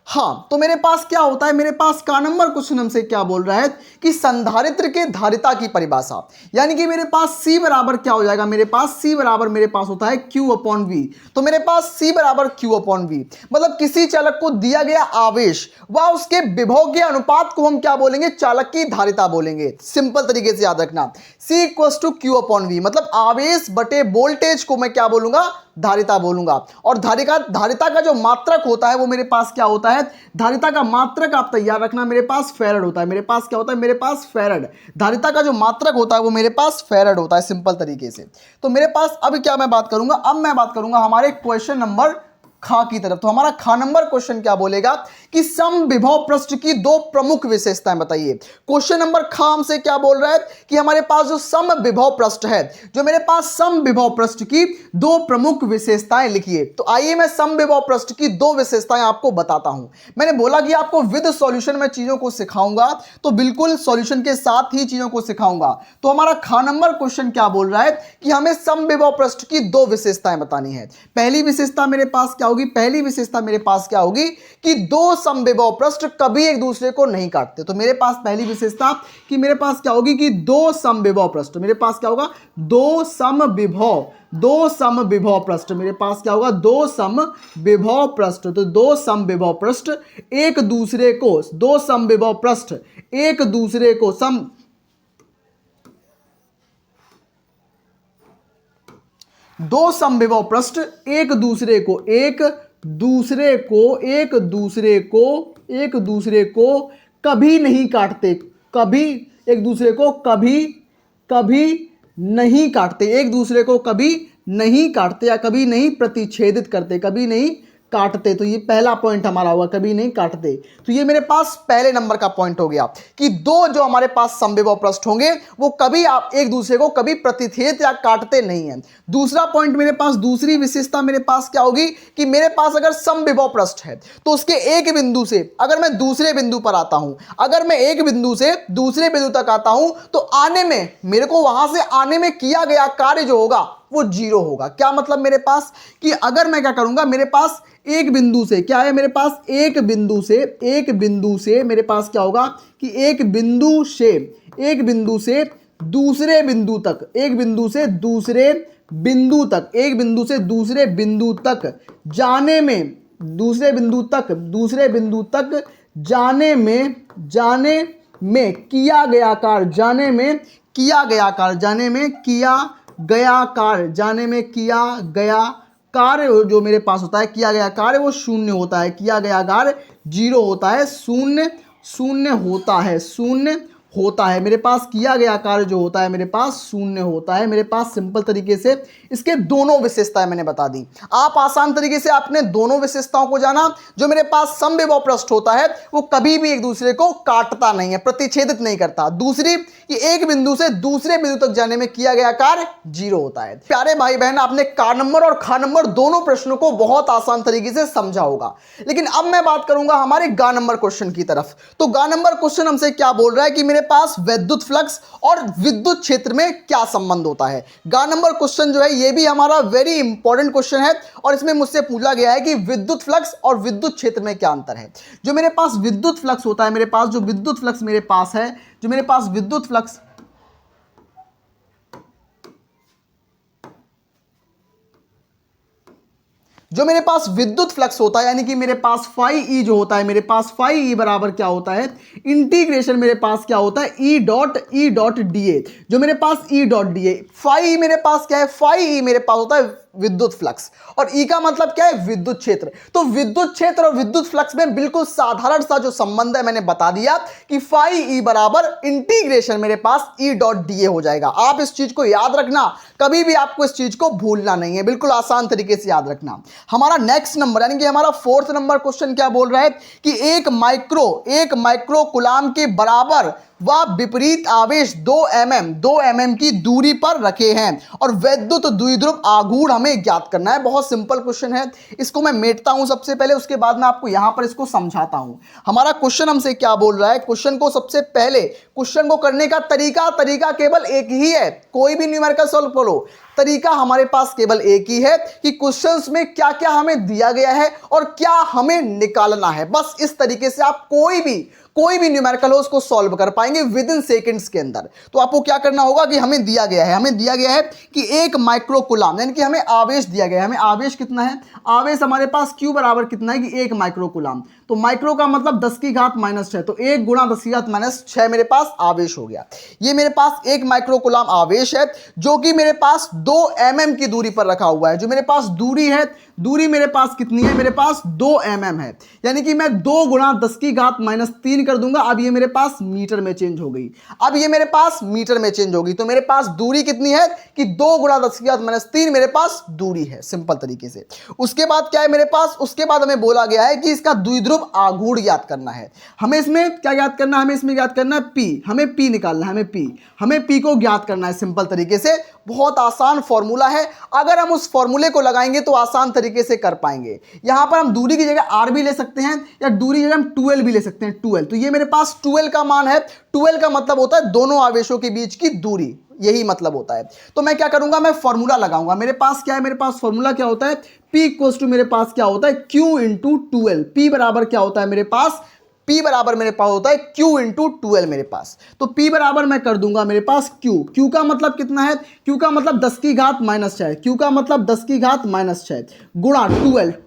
हाँ, तो मेरे पास क्या होता है, मेरे पास का नंबर क्वेश्चन हमसे क्या बोल रहा है कि संधारित्र के धारिता की परिभाषा, यानी कि मेरे पास C बराबर क्या हो जाएगा, मेरे पास C बराबर मेरे पास होता है Q अपॉन V। तो मेरे पास C बराबर Q अपॉन V, मतलब किसी चालक को दिया गया आवेश व उसके विभव के अनुपात को हम क्या बोलेंगे, चालक की धारिता बोलेंगे। सिंपल तरीके से याद रखना, C equals to Q upon V, मतलब आवेश बटे वोल्टेज को मैं क्या बोलूंगा, धारिता बोलूंगा। और धारिता का जो मात्रक होता है वो मेरे पास क्या होता है, धारिता का मात्रक आप तैयार रखना, मेरे पास फैराड होता है। मेरे पास क्या होता है, मेरे पास फैराड, धारिता का जो मात्रक होता है वो मेरे पास फैराड होता है, सिंपल तरीके से। तो मेरे पास अब क्या मैं बात करूंगा, अब मैं बात करूंगा हमारे क्वेश्चन नंबर खा की तरफ। तो हमारा खा नंबर क्वेश्चन क्या बोलेगा कि समविभव पृष्ठ की 2 प्रमुख विशेषताएं बताइए। क्वेश्चन नंबर खा हमसे क्या बोल रहा है कि हमारे पास जो समविभव पृष्ठ है, जो मेरे पास समविभव पृष्ठ की 2 प्रमुख विशेषताएं लिखिए। तो आइए मैं समविभव पृष्ठ की 2 विशेषताएं आपको बताता हूं। मैंने बोला कि आपको विद सॉल्यूशन में चीजों को सिखाऊंगा, तो बिल्कुल सॉल्यूशन के साथ ही चीजों को सिखाऊंगा। तो हमारा खा नंबर क्वेश्चन क्या बोल रहा है कि हमें समविभव पृष्ठ की 2 विशेषताएं बतानी है। पहली विशेषता मेरे पास क्या होगी, पहली विशेषता मेरे पास क्या होगी कि 2 समविभव पृष्ठ कभी एक दूसरे को नहीं काटते। तो मेरे पास पहली विशेषता कि मेरे पास क्या होगी कि 2 समविभव पृष्ठ, मेरे पास क्या होगा 2 समविभव पृष्ठ, मेरे पास क्या होगा 2 समविभव पृष्ठ। तो 2 समविभव पृष्ठ एक दूसरे को, 2 समविभव पृष्ठ एक दूसरे को दो समविभव पृष्ठ एक दूसरे को कभी नहीं काटते, कभी एक दूसरे को कभी नहीं काटते, एक दूसरे को कभी नहीं काटते या कभी नहीं प्रतिच्छेदित करते, कभी नहीं काटते, तो ये पहला पॉइंट हमारा होगा, कभी नहीं काटते। तो ये मेरे पास पहले नंबर का पॉइंट हो गया कि दो जो हमारे पास समविभव पृष्ठ होंगे वो कभी आप एक दूसरे को कभी प्रतिच्छेद या काटते नहीं हैं। दूसरा पॉइंट मेरे पास, दूसरी विशेषता मेरे पास क्या होगी कि मेरे पास अगर समविभव पृष्ठ है तो उसके एक बिंदु से अगर मैं दूसरे बिंदु पर आता हूं, अगर मैं एक बिंदु से दूसरे बिंदु तक आता हूं तो आने में मेरे को वहां से आने में किया गया कार्य जो होगा वो जीरो होगा। क्या मतलब मेरे पास कि अगर मैं क्या करूंगा, मेरे पास एक बिंदु से क्या है, मेरे पास एक बिंदु से मेरे पास क्या होगा कि एक बिंदु से दूसरे बिंदु तक, एक बिंदु से दूसरे बिंदु तक, एक बिंदु से दूसरे बिंदु तक जाने में, दूसरे बिंदु तक जाने में किया गया कार्य, जाने में किया गया कार्य जो मेरे पास होता है, किया गया कार्य वो शून्य होता है, किया गया कार्य जीरो होता है, शून्य होता है मेरे पास, किया गया कार्य जो होता है मेरे पास शून्य होता है मेरे पास। सिंपल तरीके से इसके दोनों विशेषताएं मैंने बता दी। आप आसान तरीके से आपने दोनों विशेषताओं को जाना। जो मेरे पास समविभव पृष्ठ होता है वो कभी भी एक दूसरे को काटता नहीं है, प्रतिच्छेदित नहीं करता। दूसरी कि एक बिंदु से दूसरे बिंदु तक जाने में किया गया कार्य जीरो होता है। प्यारे भाई बहन, आपने का नंबर और खा नंबर दोनों प्रश्नों को बहुत आसान तरीके से समझा होगा। लेकिन अब मैं बात करूंगा हमारे गा नंबर क्वेश्चन की तरफ। तो गा नंबर क्वेश्चन हमसे क्या बोल रहा है कि मेरे पास विद्युत फ्लक्स और विद्युत क्षेत्र में क्या संबंध होता है। गा नंबर क्वेश्चन जो है ये भी हमारा वेरी इंपॉर्टेंट क्वेश्चन है और इसमें मुझसे पूछा गया है कि विद्युत फ्लक्स और विद्युत क्षेत्र में क्या अंतर है। जो मेरे पास विद्युत फ्लक्स होता है, मेरे पास जो विद्युत फ्लक्स मेरे पास है, जो मेरे पास विद्युत फ्लक्स जो मेरे पास विद्युत फ्लक्स होता है, यानी कि मेरे पास फाई ई जो होता है, मेरे पास फाई ई बराबर क्या होता है, इंटीग्रेशन मेरे पास क्या होता है ई डॉट डी ए। जो मेरे पास E dot D A, phi E मेरे पास क्या है, फाई ई मेरे पास होता है विद्युत फ्लक्स और ई का मतलब क्या है, विद्युत क्षेत्र। तो विद्युत क्षेत्र और विद्युत फ्लक्स में बिल्कुल साधारण सा जो संबंध है मैंने बता दिया कि फाई ई बराबर इंटीग्रेशन मेरे पास ई डॉट डी ए हो जाएगा। आप इस चीज को याद रखना, कभी भी आपको इस चीज को भूलना नहीं है, बिल्कुल आसान तरीके से याद रखना। हमारा नेक्स्ट नंबर यानी कि हमारा फोर्थ नंबर क्वेश्चन क्या बोल रहा है कि एक माइक्रो कूलाम के बराबर वह विपरीत आवेश 2 mm की दूरी पर रखे हैं और वैद्युत द्विध्रुव आघूर्ण हमें ज्ञात करना है। बहुत सिंपल क्वेश्चन है, इसको मैं मेटता हूं सबसे पहले, उसके बाद मैं आपको यहां पर इसको समझाता हूं। हमारा क्वेश्चन हमसे क्या बोल रहा है, क्वेश्चन को सबसे पहले क्वेश्चन को करने का तरीका केवल एक ही है। कोई भी न्यूमेरिकल सॉल्व करो, तरीका हमारे पास केवल एक ही है कि क्वेश्चंस में क्या क्या हमें दिया गया है और क्या हमें निकालना है। बस इस तरीके से आप कोई भी न्यूमेरिकल हो उसको सॉल्व कर पाएंगे विद इन सेकंड्स के अंदर। तो आपको क्या करना होगा कि हमें दिया गया है कि एक माइक्रो कूलाम, यानी कि हमें आवेश दिया गया है। हमें आवेश कितना है, आवेश हमारे पास Q बराबर कितना है कि 1 माइक्रो कूलाम। तो माइक्रो का मतलब 10 की घात -6, तो 1 गुणा 10 की घात -6 मेरे पास आवेश हो गया। ये मेरे पास 1 माइक्रो कूलाम आवेश है जो कि मेरे पास 2 mm की दूरी पर रखा हुआ है। जो मेरे पास दूरी है, दूरी मेरे पास कितनी है, मेरे पास 2 mm है, यानी कि मैं 2 गुणा 10 की घात -3 कर दूंगा। अब ये मेरे पास मीटर में चेंज हो गई, अब ये मेरे पास मीटर में चेंज होगी। तो मेरे पास दूरी कितनी है कि 2 गुणा 10 की घात -3 मेरे पास दूरी है, सिंपल तरीके से। उसके बाद क्या है मेरे पास, उसके बाद हमें बोला गया है कि इसका द्विध्रुव आघूर्ण ज्ञात करना है। हमें इसमें क्या ज्ञात करना है, हमें इसमें ज्ञात करना है P, हमें P निकालना है, हमें P को ज्ञात करना है। सिंपल तरीके से बहुत आसान फॉर्मूला है, अगर हम उस फॉर्मूले को लगाएंगे तो आसान तरीके से कर पाएंगे। यहां पर हम दूरी की जगह R भी ले सकते हैं या दूरी की जगह हम 12 भी ले सकते हैं, 12। तो ये मेरे पास 12 का मान है। 12 का मतलब होता है दोनों आवेशों के बीच की दूरी, यही मतलब होता है। तो मैं क्या करूंगा, मैं फॉर्मूला लगाऊंगा। मेरे पास क्या है, मेरे पास फॉर्मूला क्या होता है, P इक्वल्स टू मेरे पास क्या होता है Q इंटू 12। P बराबर क्या होता है मेरे पास, P बराबर मेरे पास होता है Q इंटू 12 मेरे पास। तो P बराबर मैं कर दूंगा मेरे पास Q का मतलब कितना है, Q का मतलब 10 की घात -6, Q का मतलब 10 की घात -6 गुणा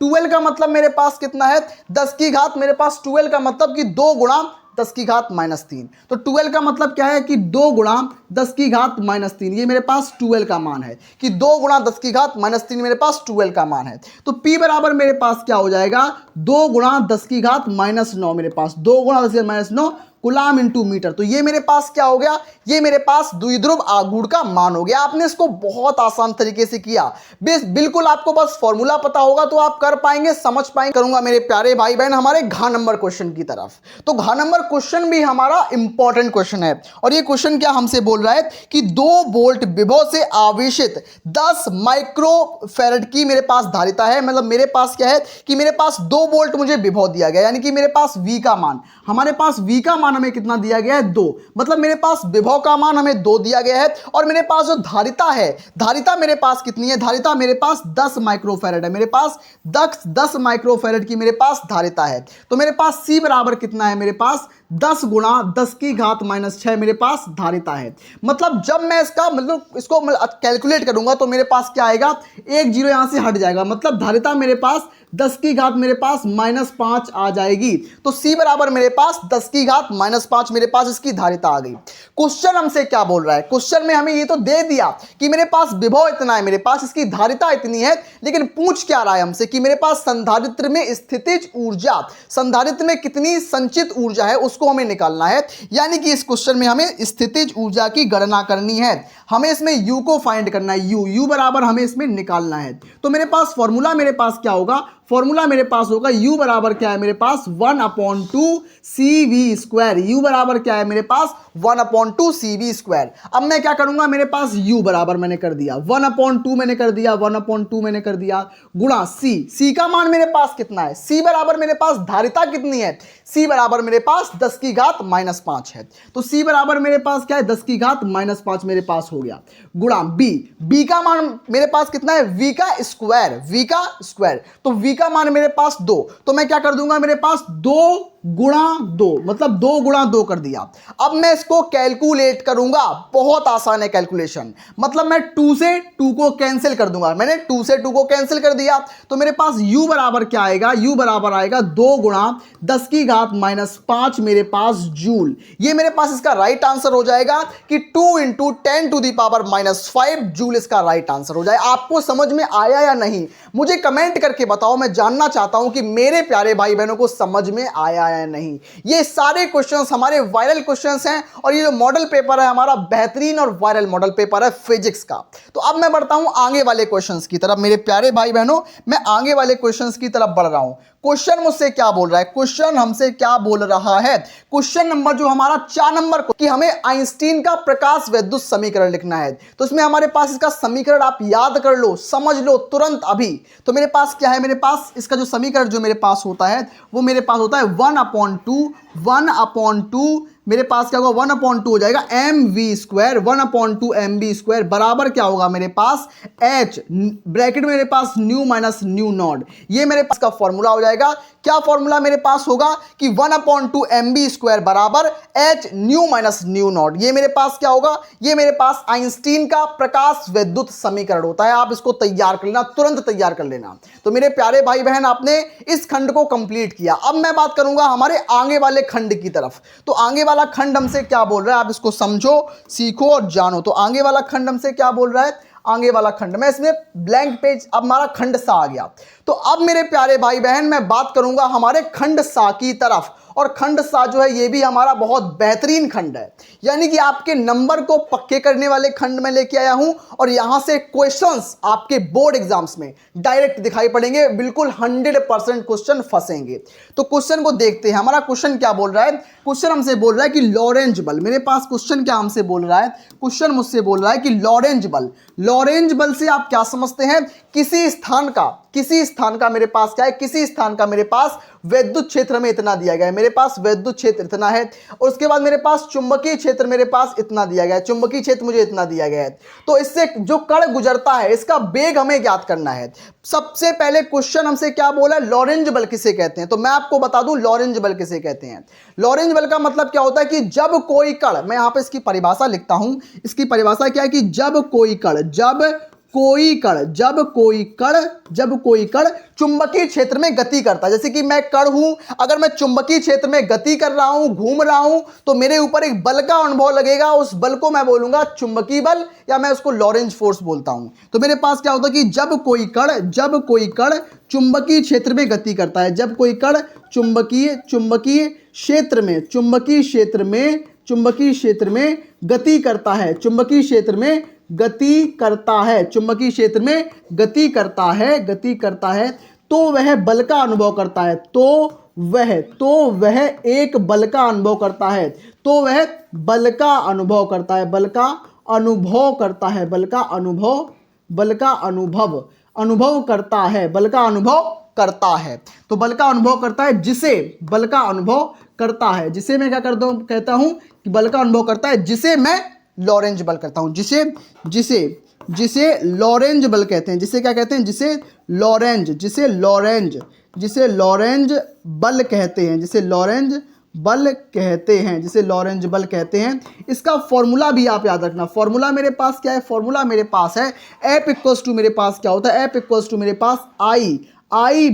12 का मतलब मेरे पास कितना है, 10 की घात मेरे पास 12 का मतलब कि 2 गुणा 10 की घात -3। तो 12 का मतलब क्या है कि 2 गुणा 10 की घात -3, ये मेरे पास 12 का मान है कि 2 गुणा 10 की घात -3 मेरे पास 12 का मान है। तो P बराबर मेरे पास क्या हो जाएगा, 2 गुणा 10 की घात -9 मेरे पास, 2 गुणा 10 की घात -9 कूलाम इंटू मीटर। तो ये मेरे पास क्या हो गया, ये मेरे पास द्विध्रुव आघूर्ण का मान हो गया। आपने इसको बहुत आसान तरीके से किया। बिल्कुल आपको बस फॉर्मूला पता होगा तो आप कर पाएंगे, समझ पाएंगे। करूंगा मेरे प्यारे भाई बहन हमारे घ नंबर क्वेश्चन की तरफ। तो घ नंबर क्वेश्चन भी हमारा इंपॉर्टेंट क्वेश्चन है और ये क्वेश्चन क्या हमसे बोल रहा है कि 2 वोल्ट विभव से आवेशित 10 माइक्रोफैरड की मेरे पास धारिता है। मतलब मेरे पास क्या है कि मेरे पास 2 वोल्ट मुझे विभव दिया गया, यानी कि मेरे पास V का मान, हमारे पास V का मान हमें कितना दिया गया है 2, मतलब मेरे पास विभव का मान हमें 2 दिया गया है और मेरे पास जो धारिता है, धारिता मेरे पास कितनी है, धारिता मेरे पास 10 माइक्रोफैरड है। मेरे पास 10 माइक्रोफैरड की मेरे पास धारिता है। तो मेरे पास C बराबर कितना है, मेरे पास 10 गुणा 10 की घात -6 मेरे पास धारिता है। मतलब जब मैं इसको कैलकुलेट करूंगा तो मेरे पास क्या आएगा, 1 0 यहां से हट जाएगा, मतलब धारिता मेरे पास 10 की घात मेरे पास -5 आ जाएगी। तो C बराबर मेरे पास 10 की घात -5 मेरे पास इसकी धारिता आ गई। क्वेश्चन हमसे क्या बोल रहा है, क्वेश्चन में हमें ये तो दे दिया कि मेरे पास विभव इतना है, मेरे पास इसकी धारिता इतनी है, लेकिन पूछ क्या रहा है हमसे कि मेरे पास संधारित्र में स्थितिज ऊर्जा, संधारित्र में कितनी संचित ऊर्जा है उसको हमें निकालना है। यानी कि इस क्वेश्चन में हमें स्थितिज ऊर्जा की गणना करनी है, हमें इसमें U को फाइंड करना है, U बराबर हमें इसमें निकालना है। तो मेरे पास फॉर्मूला मेरे पास क्या होगा, फॉर्मूला मेरे पास होगा U बराबर क्या है मेरे पास 1/2 CV²। U बराबर क्या है मेरे पास 1/2 CV²। अब मैं क्या करूंगा, मेरे पास U बराबर मैंने कर दिया 1/2 मैंने कर दिया 1/2 मैंने कर दिया गुणा C का मान मेरे पास कितना है, C बराबर मेरे पास धारिता कितनी है, C बराबर मेरे पास 10 की घात -5 है। तो C बराबर मेरे पास क्या है 10 की घात -5 मेरे पास हो गया गुणा B का मान मेरे पास कितना है V का स्क्वायर। तो V का मान मेरे पास 2, तो मैं क्या कर दूंगा मेरे पास 2 गुणा 2, मतलब 2 गुणा 2 कर दिया। अब मैं इसको कैलकुलेट करूंगा, बहुत आसान है कैलकुलेशन, मतलब मैं 2 से 2 को कैंसिल कर दूंगा। मैंने 2 से 2 को कैंसिल कर दिया तो मेरे पास U बराबर क्या आएगा, U बराबर आएगा 2 गुणा 10 की घात -5 मेरे पास जूल। ये मेरे पास इसका राइट आंसर हो जाएगा कि 2 × 10⁻⁵ जूल इसका राइट आंसर हो जाए। आपको समझ में आया या नहीं मुझे कमेंट करके बताओ, मैं जानना चाहता हूं कि मेरे प्यारे भाई बहनों को समझ में आया या नहीं। ये सारे क्वेश्चंस हमारे वायरल क्वेश्चंस हैं और ये जो मॉडल पेपर है हमारा बेहतरीन और वायरल मॉडल पेपर है फिजिक्स का। तो अब मैं बढ़ता हूं आगे वाले क्वेश्चंस की तरफ। मेरे प्यारे भाई बहनों मैं आगे वाले क्वेश्चंस की तरफ बढ़ रहा हूं। क्वेश्चन मुझसे क्या बोल रहा है, क्वेश्चन हमसे क्या बोल रहा है, क्वेश्चन नंबर जो हमारा 4 नंबर को कि हमें आइंस्टीन का प्रकाश वैद्युत समीकरण लिखना है। तो इसमें हमारे पास इसका समीकरण आप याद कर लो, समझ लो तुरंत अभी। तो मेरे पास क्या है, मेरे पास इसका जो समीकरण जो मेरे पास होता है वो मेरे पास होता है 1/2 मेरे पास क्या होगा 1/2 हो जाएगा mv², 1/2 mv² बराबर क्या होगा मेरे पास h ब्रैकेट में मेरे पास न्यू माइनस न्यू नॉट। ये मेरे पास का फॉर्मूला हो जाएगा। क्या फॉर्मूला मेरे पास होगा कि 1/2 mv² बराबर h new minus new not. ये मेरे पास क्या होगा, ये मेरे पास आइंस्टीन का प्रकाश वैद्युत समीकरण होता है। आप इसको तैयार कर लेना, तुरंत तैयार कर लेना। तो मेरे प्यारे भाई बहन आपने इस खंड को कंप्लीट किया। अब मैं बात करूंगा हमारे आगे वाले खंड की तरफ। तो आगे वाला खंड हमसे क्या बोल रहा है, आप इसको समझो, सीखो और जानो। तो आगे वाला खंड हमसे क्या बोल रहा है, आगे वाला खंड में इसमें ब्लैंक पेज, अब हमारा खंड सा आ गया। तो अब मेरे प्यारे भाई बहन मैं बात करूंगा हमारे खंड सा की तरफ। और खंड सा जो है ये भी हमारा बहुत बेहतरीन खंड है, यानी कि आपके नंबर को पक्के करने वाले खंड में लेके आया हूं और यहां से क्वेश्चंस आपके बोर्ड एग्जाम्स में डायरेक्ट दिखाई पड़ेंगे, बिल्कुल 100% क्वेश्चन फंसेंगे। तो क्वेश्चन को देखते हैं। हमारा क्वेश्चन क्या बोल रहा है, क्वेश्चन हमसे बोल रहा है कि लॉरेंज बल, मेरे पास क्वेश्चन क्या हमसे बोल रहा है, क्वेश्चन मुझसे बोल रहा है कि लॉरेंज बल से आप क्या समझते हैं, किसी स्थान का मेरे पास क्या है, किसी स्थान का मेरे पास वैद्युत क्षेत्र में इतना दिया गया है, मेरे पास वैद्युत क्षेत्र इतना है और उसके बाद मेरे पास चुंबकीय क्षेत्र मेरे पास इतना दिया गया है, चुंबकीय क्षेत्र मुझे इतना दिया गया है। तो इससे जो कण गुजरता है इसका वेग हमें ज्ञात करना है। सबसे पहले क्वेश्चन हमसे क्या बोला, लॉरेंज बल किसे कहते हैं। तो मैं आपको बता दूं लॉरेंज बल किसे कहते हैं। लॉरेंज बल का मतलब क्या होता है कि जब कोई कण, मैं यहां पे इसकी परिभाषा लिखता हूं, इसकी परिभाषा क्या है कि जब कोई कण चुंबकीय क्षेत्र में गति करता है। जैसे कि मैं कण हूं, अगर मैं चुंबकीय क्षेत्र में गति कर रहा हूं, घूम रहा हूं, तो मेरे ऊपर एक बल का अनुभव लगेगा, उस बल को मैं बोलूंगा चुंबकीय बल या मैं उसको लॉरेंज फोर्स बोलता हूं। तो मेरे पास क्या होता है कि जब कोई कण चुंबकीय क्षेत्र में गति करता है, जब कोई कण चुंबकीय क्षेत्र में चुंबकीय क्षेत्र में गति करता है, चुंबकीय क्षेत्र में गति करता है, चुंबकीय क्षेत्र में गति करता है, तो वह बल का अनुभव करता है, तो वह एक बल का अनुभव करता है, तो वह बल का अनुभव करता है, बल का अनुभव करता है, बल का अनुभव, बल का अनुभव करता है, बल का अनुभव करता है। तो बल का अनुभव करता है, जिसे बल का अनुभव करता है, जिसे मैं क्या करता हूं, कहता हूं कि बल का अनुभव करता है, जिसे मैं लॉरेंज बल करता हूं, जिसे लॉरेंज बल कहते हैं, जिसे क्या कहते हैं, जिसे लॉरेंज बल कहते हैं, जिसे लॉरेंज बल कहते हैं। इसका फॉर्मूला भी आप याद रखना। फॉर्मूला मेरे पास क्या है, फॉर्मूला मेरे पास है F इक्वल्स टू मेरे पास क्या होता है, F इक्वल्स टू मेरे पास I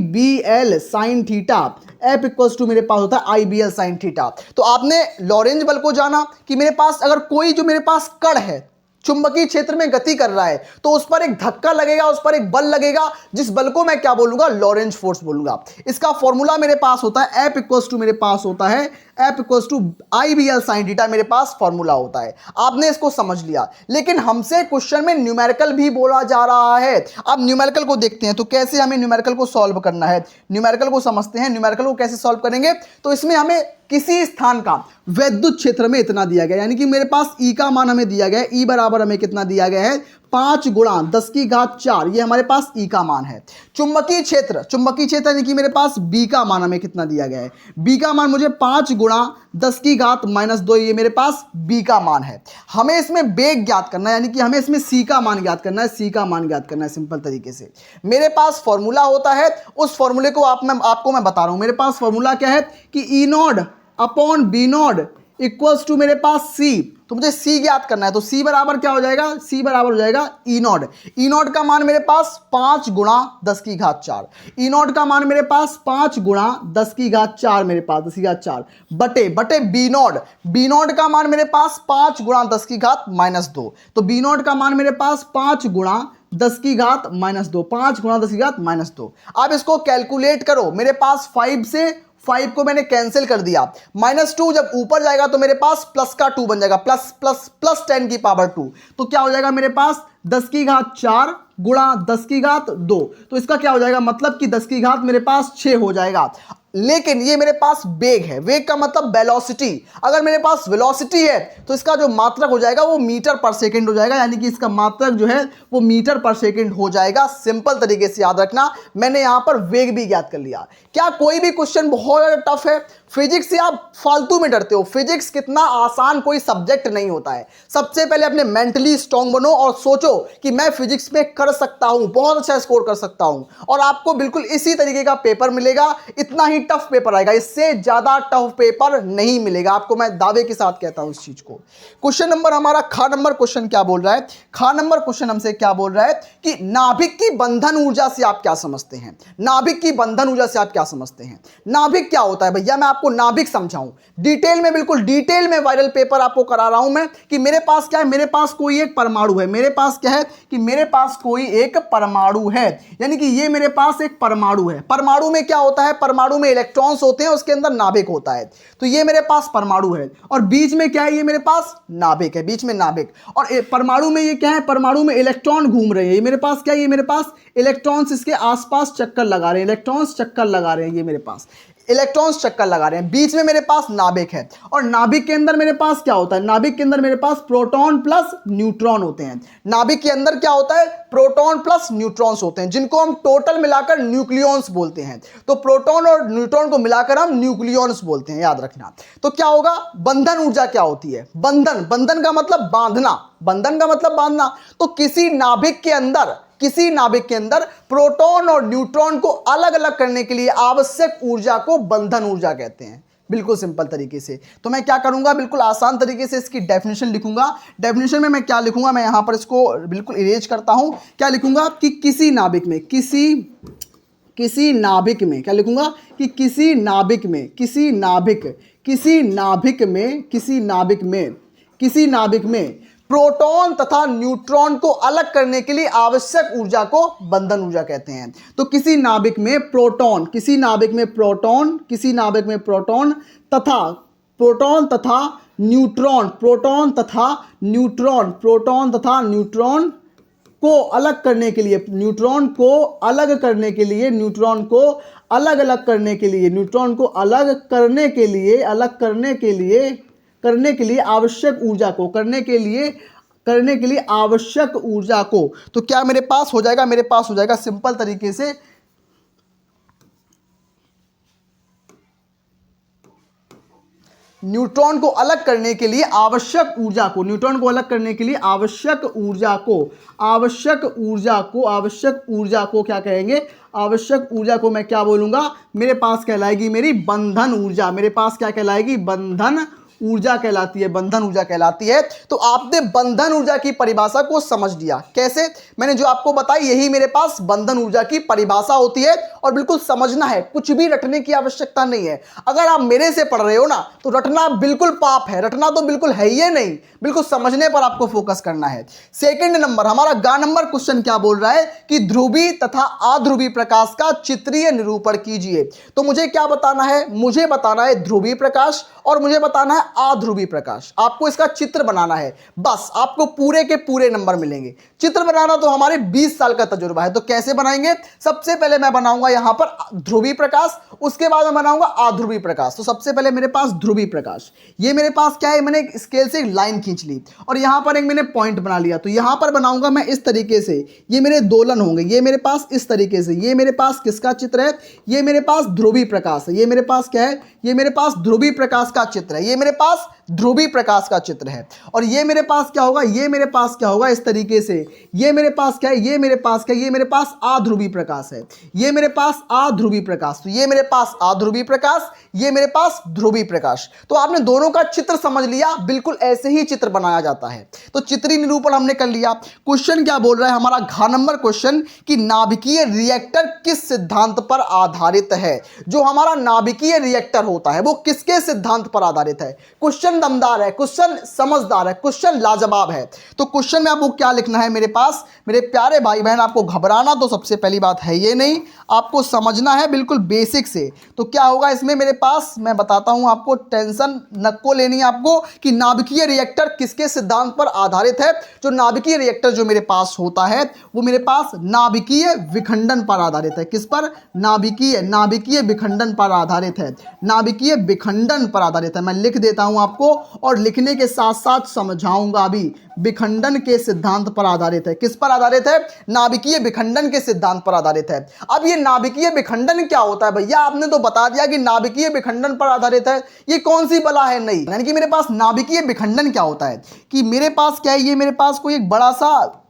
B L sine theta, F equals to मेरे पास होता है I B L sine theta. तो आपने लॉरेंज बल को जाना कि मेरे पास अगर कोई जो मेरे पास कण है चुंबकीय क्षेत्र में गति कर रहा है तो उस पर एक धक्का लगेगा, उस पर एक बल लगेगा, जिस बल को मैं क्या बोलूंगा, लॉरेंज फोर्स बोलूंगा। इसका फॉर्मूला मेरे पास होता है F इक्वल्स टू मेरे पास होता है F equals to I B L sine theta, मेरे पास फॉर्मूला होता है। आपने इसको समझ लिया, लेकिन हमसे क्वेश्चन में न्यूमेरिकल भी बोला जा रहा है। अब न्यूमेरिकल को देखते हैं, तो कैसे हमें न्यूमेरिकल को सॉल्व करना है, न्यूमेरिकल को समझते हैं। न्यूमेरिकल को कैसे सॉल्व करेंगे, तो इसमें हमें किसी स्थान का वैद्युत क्षेत्र में इतना दिया गया, यानी कि मेरे पास ई का मान हमें दिया गया है, ई बराबर हमें कितना दिया गया है, 5 गुणा 10 की घात 4, ये हमारे पास ई का मान है। चुंबकीय क्षेत्र यानी कि मेरे पास बी का मान हमें कितना दिया गया है, बी का मान मुझे 5 गुणा 10 की घात -2, ये मेरे पास बी का मान है। हमें इसमें वेग ज्ञात करना है, यानी कि हमें इसमें सी का मान ज्ञात करना है, सी का मान ज्ञात करना है सिंपल तरीके से। मेरे पास फॉर्मूला होता है, उस फॉर्मूले को आपको मैं बता रहा हूं। मेरे पास फॉर्मूला क्या है कि E naught upon B naught equals to मेरे पास सी, तो मुझे सी ज्ञात करना है। तो सी बराबर क्या हो जाएगा, सी बराबर हो जाएगा ई नॉट। ई नॉट का मान मेरे पास 5 गुणा 10 की घात 4, ई नॉट का मान मेरे पास 5 गुणा 10 की घात 4, मेरे पास 10 की घात 4 बटे बी नॉट। बी नॉट का मान मेरे पास 5 गुणा 10 की घात -2, तो बी नॉट का मान मेरे पास 5 गुणा 10 की घात -2, 5 गुणा 10 की घात -2। अब इसको कैलकुलेट करो, मेरे पास 5 से 5 को मैंने कैंसिल कर दिया, -2 जब ऊपर जाएगा तो मेरे पास प्लस का 2 बन जाएगा, प्लस 10 की पावर 2, तो क्या हो जाएगा मेरे पास 10 की घात 4 गुणा 10 की घात 2, तो इसका क्या हो जाएगा, मतलब कि 10 की घात मेरे पास 6 हो जाएगा। लेकिन ये मेरे पास वेग है, वेग का मतलब वेलोसिटी। अगर मेरे पास वेलोसिटी है तो इसका जो मात्रक हो जाएगा वो मीटर पर सेकंड हो जाएगा, यानी कि इसका मात्रक जो है वो मीटर पर सेकंड हो जाएगा। सिंपल तरीके से याद रखना, मैंने यहां पर वेग भी ज्ञात कर लिया। क्या कोई भी क्वेश्चन बहुत ज्यादा टफ है? फिजिक्स से आप फालतू में डरते हो, फिजिक्स कितना आसान कोई सब्जेक्ट नहीं होता है। सबसे पहले अपने मेंटली स्ट्रांग बनो और सोचो कि मैं फिजिक्स में कर सकता हूं, बहुत अच्छा स्कोर कर सकता हूं, और आपको बिल्कुल इसी तरीके का पेपर मिलेगा। इतना ही टफ पेपर आएगा, इससे ज्यादा टफ पेपर नहीं मिलेगा आपको, मैं दावे के साथ कहता हूं इस चीज को। क्वेश्चन नंबर हमारा खा नंबर क्वेश्चन क्या बोल रहा है, खा नंबर क्वेश्चन हमसे क्या बोल रहा है कि नाभिक की बंधन ऊर्जा से आप क्या समझते हैं। नाभिक की बंधन ऊर्जा से आप क्या समझते हैं? नाभिक क्या होता है भैया, मैं आपको नाभिक समझाऊं डिटेल में, बिल्कुल डिटेल में वायरल पेपर आपको करा रहा हूं मैं कि मेरे पास क्या है, मेरे पास कोई एक परमाणु है, मेरे पास क्या है कि मेरे पास कोई एक परमाणु है, यानी कि ये मेरे पास एक परमाणु है। परमाणु में क्या होता है, परमाणु में इलेक्ट्रॉन्स होते हैं, उसके अंदर नाभिक होता है। तो ये मेरे पास परमाणु है और बीच में क्या है, ये मेरे पास नाभिक है, बीच में नाभिक। और परमाणु में ये क्या है, परमाणु में इलेक्ट्रॉन घूम रहे हैं। ये मेरे पास क्या है, ये मेरे पास इलेक्ट्रॉन्स इसके आसपास चक्कर लगा रहे हैं, इलेक्ट्रॉन्स चक्कर लगा रहे हैं, ये मेरे पास इलेक्ट्रॉन्स चक्कर लगा रहे हैं। बीच में मेरे पास नाभिक है और नाभिक के अंदर मेरे पास क्या होता है, नाभिक के अंदर मेरे पास प्रोटॉन प्लस न्यूट्रॉन होते हैं। नाभिक के अंदर क्या होता है, प्रोटॉन प्लस न्यूट्रॉन्स होते हैं, जिनको हम टोटल मिलाकर न्यूक्लियॉन्स बोलते हैं। तो प्रोटॉन और न्यूट्रॉन को मिलाकर हम न्यूक्लियॉन्स बोलते हैं, याद रखना। तो क्या होगा, बंधन ऊर्जा क्या होती है, बंधन, बंधन का मतलब बांधना, बंधन का मतलब बांधना। तो किसी नाभिक के अंदर प्रोटॉन और न्यूट्रॉन को अलग अलग करने के लिए आवश्यक ऊर्जा को बंधन ऊर्जा कहते हैं, बिल्कुल सिंपल तरीके से। तो मैं क्या करूंगा, बिल्कुल आसान तरीके से इसकी डेफिनेशन लिखूंगा। डेफिनेशन में मैं क्या लिखूंगा, मैं यहां पर इसको बिल्कुल इरेज करता हूं। क्या लिखूंगा कि किसी नाभिक में, किसी नाभिक में क्या लिखूंगा कि किसी नाभिक में प्रोटॉन तथा न्यूट्रॉन को अलग करने के लिए आवश्यक ऊर्जा को बंधन ऊर्जा कहते हैं। तो किसी नाभिक में प्रोटॉन तथा न्यूट्रॉन, प्रोटॉन तथा न्यूट्रॉन, प्रोटॉन तथा न्यूट्रॉन को अलग करने के लिए, न्यूट्रॉन को अलग करने के लिए, न्यूट्रॉन को अलग अलग करने के लिए, न्यूट्रॉन को अलग करने के लिए, अलग करने के लिए आवश्यक ऊर्जा को, करने के लिए आवश्यक ऊर्जा को, तो क्या मेरे पास हो जाएगा, मेरे पास हो जाएगा सिंपल तरीके से न्यूट्रॉन को अलग करने के लिए आवश्यक ऊर्जा को, न्यूट्रॉन को अलग करने के लिए आवश्यक ऊर्जा को, आवश्यक ऊर्जा को क्या कहेंगे, आवश्यक ऊर्जा को मैं क्या बोलूंगा, मेरे पास कहलाएगी मेरी बंधन ऊर्जा, मेरे पास क्या कहलाएगी, बंधन ऊर्जा कहलाती है, बंधन ऊर्जा कहलाती है। तो आपने बंधन ऊर्जा की परिभाषा को समझ लिया। कैसे? मैंने जो आपको बताई यही मेरे पास बंधन ऊर्जा की परिभाषा होती है और बिल्कुल समझना है, कुछ भी रटने की आवश्यकता नहीं है। अगर आप मेरे से पढ़ रहे हो ना तो रटना बिल्कुल पाप है, रटना तो बिल्कुल है ही नहीं, बिल्कुल समझने पर आपको फोकस करना है। सेकंड नंबर, हमारा ग नंबर क्वेश्चन क्या बोल रहा है कि ध्रुवी तथा अध्रुवी प्रकाश का चित्रीय निरूपण कीजिए। तो मुझे क्या बताना है, मुझे बताना है ध्रुवी प्रकाश और मुझे बताना है अध्रुवी प्रकाश। आपको इसका चित्र बनाना है, बस आपको पूरे के पूरे नंबर मिलेंगे। चित्र बनाना तो हमारे 20 साल का तजुर्बा है। तो कैसे बनाएंगे? सबसे पहले मैं बनाऊंगा यहां पर ध्रुवी प्रकाश, उसके बाद मैं बनाऊंगा अध्रुवी प्रकाश। तो सबसे पहले मेरे पास ध्रुवी प्रकाश, ये मेरे पास क्या है, मैंने एक स्केल से एक लाइन खींच ली और यहां पर एक मैंने पॉइंट बना लिया। तो यहां पर बनाऊंगा मैं इस तरीके से, ये मेरे दोलन होंगे, ये मेरे पास इस तरीके से। ये मेरे पास किसका चित्र है? ये मेरे पास ध्रुवी प्रकाश है। ये मेरे पास क्या है? ये मेरे पास ध्रुवी प्रकाश का चित्र है। ये मेरे पास ध्रुवी प्रकाश का चित्र है। और ये मेरे पास क्या होगा? ये मेरे पास क्या होगा? इस तरीके से। ये मेरे पास क्या है? ये मेरे पास क्या है? ये मेरे पास अध्रुवी प्रकाश है। ये मेरे पास अध्रुवी प्रकाश। तो ये मेरे पास अध्रुवी प्रकाश, ये मेरे पास ध्रुवी प्रकाश। तो आपने दोनों का चित्र समझ लिया। बिल्कुल ऐसे ही चित्र बनाया जाता है। तो चित्रीय निरूपण हमने कर लिया। क्वेश्चन क्या बोल रहा है हमारा घ नंबर क्वेश्चन कि नाभिकीय रिएक्टर किस सिद्धांत पर आधारित है? जो हमारा नाभिकीय रिएक्टर होता है वो किसके सिद्धांत पर आधारित है? क्वेश्चन दमदार है, क्वेश्चन समझदार है, क्वेश्चन लाजवाब है। तो क्वेश्चन में आपको क्या लिखना है मेरे पास, मेरे प्यारे भाई बहन? आपको घबराना तो सबसे पहली बात है ये नहीं, आपको समझना है बिल्कुल बेसिक से। तो क्या होगा इसमें मेरे पास, मैं बताता हूं आपको, टेंशन नको लेनी है आपको कि नाभिकीय रिएक्टर किसके सिद्धांत पर आधारित है। जो नाभिकीय रिएक्टर जो मेरे पास होता है वो मेरे पास नाभिकीय विखंडन पर आधारित है। किस पर? नाभिकीय विखंडन पर आधारित है। नाभिकीय विखंडन पर आधारित है। मैं लिख देता हूं आपको और लिखने के साथ साथ समझाऊंगा भी। विखंडन के सिद्धांत पर आधारित है। किस पर आधारित है? नाभिकीय विखंडन के सिद्धांत पर आधारित है। अब ये नाभिकीय विखंडन क्या होता है भैया? आपने तो बता दिया कि नाभिकीय विखंडन पर आधारित है, ये कौन सी बला है? नहीं, यानी कि मेरे पास नाभिकीय विखंडन क्या होता है कि मेरे पास क्या है, ये मेरे पास कोई एक बड़ा सा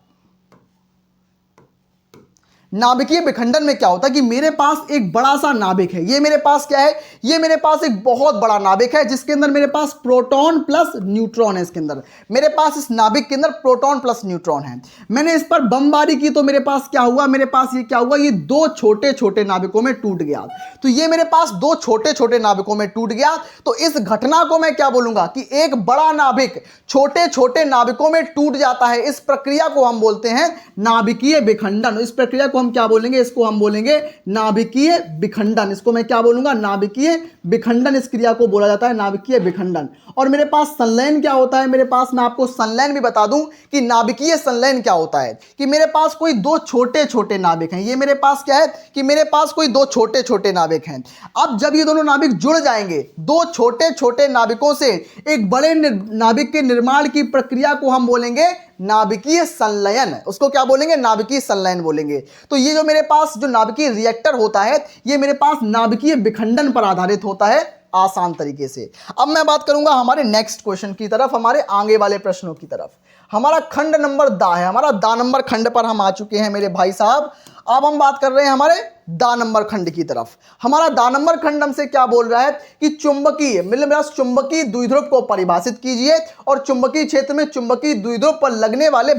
नाभिकीय विखंडन में क्या होता है कि मेरे पास एक बड़ा सा नाभिक है। ये मेरे पास क्या है? ये मेरे पास एक बहुत बड़ा नाभिक है जिसके अंदर मेरे पास प्रोटॉन प्लस न्यूट्रॉन है। इसके अंदर मेरे पास, इस नाभिक के अंदर प्रोटॉन प्लस न्यूट्रॉन है। मैंने इस पर बमबारी की तो मेरे पास क्या हुआ? मेरे पास ये क्या हुआ? ये दो छोटे छोटे नाभिकों में टूट गया। तो ये मेरे पास दो छोटे छोटे नाभिकों में टूट गया। तो इस घटना को मैं क्या बोलूंगा कि एक बड़ा नाभिक छोटे छोटे नाभिकों में टूट जाता है। इस प्रक्रिया को हम बोलते हैं नाभिकीय विखंडन। इस प्रक्रिया को हम क्या बोलेंगे? इसको हम बोलेंगे नाभिकीय विखंडन। इसको मैं क्या बोलूंगा? नाभिकीय विखंडन। इस क्रिया को बोला जाता है नाभिकीय विखंडन। और मेरे पास संलयन क्या होता है? मेरे पास, मैं आपको संलयन भी बता दूं कि नाभिकीय संलयन क्या होता है कि मेरे पास कोई दो छोटे छोटे नाभिक हैं। ये मेरे पास क्या है कि मेरे पास कोई दो छोटे छोटे नाभिक हैं। अब जब ये दोनों नाभिक जुड़ जाएंगे, दो छोटे छोटे नाभिकों से एक बड़े नाभिक के निर्माण की प्रक्रिया को हम बोलेंगे नाभिकीय संलयन। उसको क्या बोलेंगे? नाभिकीय संलयन बोलेंगे। तो ये जो मेरे पास जो नाभिकीय रिएक्टर होता है ये मेरे पास नाभिकीय विखंडन पर आधारित होता है, आसान तरीके से। अब मैं बात करूंगा हमारे नेक्स्ट क्वेश्चन की तरफ, हमारे आगे वाले प्रश्नों की तरफ। हमारा खंड नंबर दा है, हमारा दा नंबर खंड पर हम आ चुके हैं मेरे भाई साहब। अब हम बात कर रहे हैं हमारे दा नंबर खंड की तरफ। हमारा दा नंबर खंड हमसे क्या बोल रहा है कि चुंबकीय, मतलब चुंबकीय द्विध्रुव को परिभाषित कीजिए और चुंबकीय क्षेत्र में चुंबकीय द्विध्रुव पर लगने वाले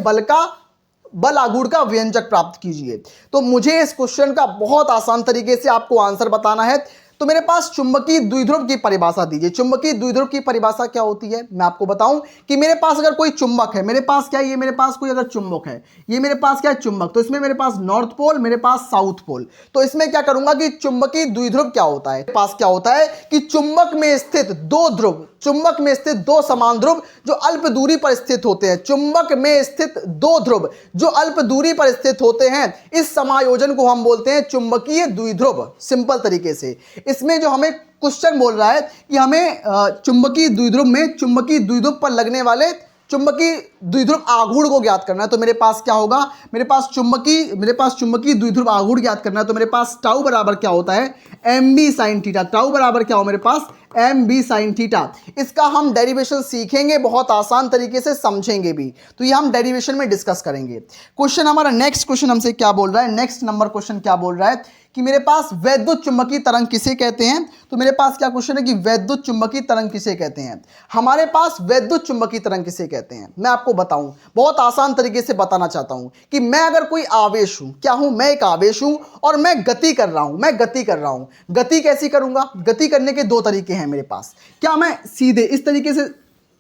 बल आघूर्ण का व्यंजक प्राप्त कीजिए। तो मुझे इस क्वेश्चन का बहुत आसान तरीके से आपको आंसर बताना है। तो मेरे पास चुंबकीय द्विध्रुव की परिभाषा दीजिए। चुंबकीय द्विध्रुव की परिभाषा क्या होती है मैं आपको बताऊं कि मेरे पास अगर कोई चुंबक है, मेरे पास क्या है, ये मेरे पास कोई अगर चुंबक है, ये मेरे पास क्या है चुंबक, तो इसमें मेरे पास नॉर्थ पोल, मेरे पास साउथ पोल। तो इसमें क्या करूंगा कि चुंबकीय द्विध्रुव क्या होता है, पास क्या होता है कि चुंबक में स्थित दो ध्रुव, चुंबक में स्थित दो समान ध्रुव जो अल्प दूरी पर स्थित होते हैं, चुंबक में स्थित दो ध्रुव जो अल्प दूरी पर स्थित होते हैं, इस समायोजन को हम बोलते हैं चुंबकीय द्विध्रुव। सिंपल तरीके से इसमें जो हमें क्वेश्चन बोल रहा है कि हमें चुंबकीय द्विध्रुव पर लगने वाले चुंबकीय द्विध्रुव आघूर्ण को ज्ञात करना है। तो मेरे पास क्या होगा, मेरे पास चुंबकीय द्विध्रुव आघूर्ण ज्ञात करना है। तो मेरे पास टाउ बराबर क्या होता है, M B sine theta. Tau बराबर क्या हो मेरे पास, एम बी साइन थीटा। इसका हम डेरिवेशन सीखेंगे, बहुत आसान तरीके से समझेंगे भी, तो ये हम डेरिवेशन में डिस्कस करेंगे। क्वेश्चन हमारा नेक्स्ट क्वेश्चन हमसे क्या बोल रहा है, नेक्स्ट नंबर क्वेश्चन क्या बोल रहा है कि मेरे पास वैद्युत चुंबकीय तरंग किसे कहते हैं। तो मेरे पास क्या क्वेश्चन है कि वैद्युत चुंबकीय तरंग किसे कहते हैं। हमारे पास वैद्युत चुंबकीय तरंग किसे कहते हैं, मैं आपको बताऊं, बहुत आसान तरीके से बताना चाहता हूं कि मैं अगर कोई आवेश हूं, क्या हूं, मैं एक आवेश हूं और मैं गति कर रहा हूं। गति कैसी करूंगा, गति करने के दो तरीके हैं मेरे पास। क्या मैं सीधे इस तरीके से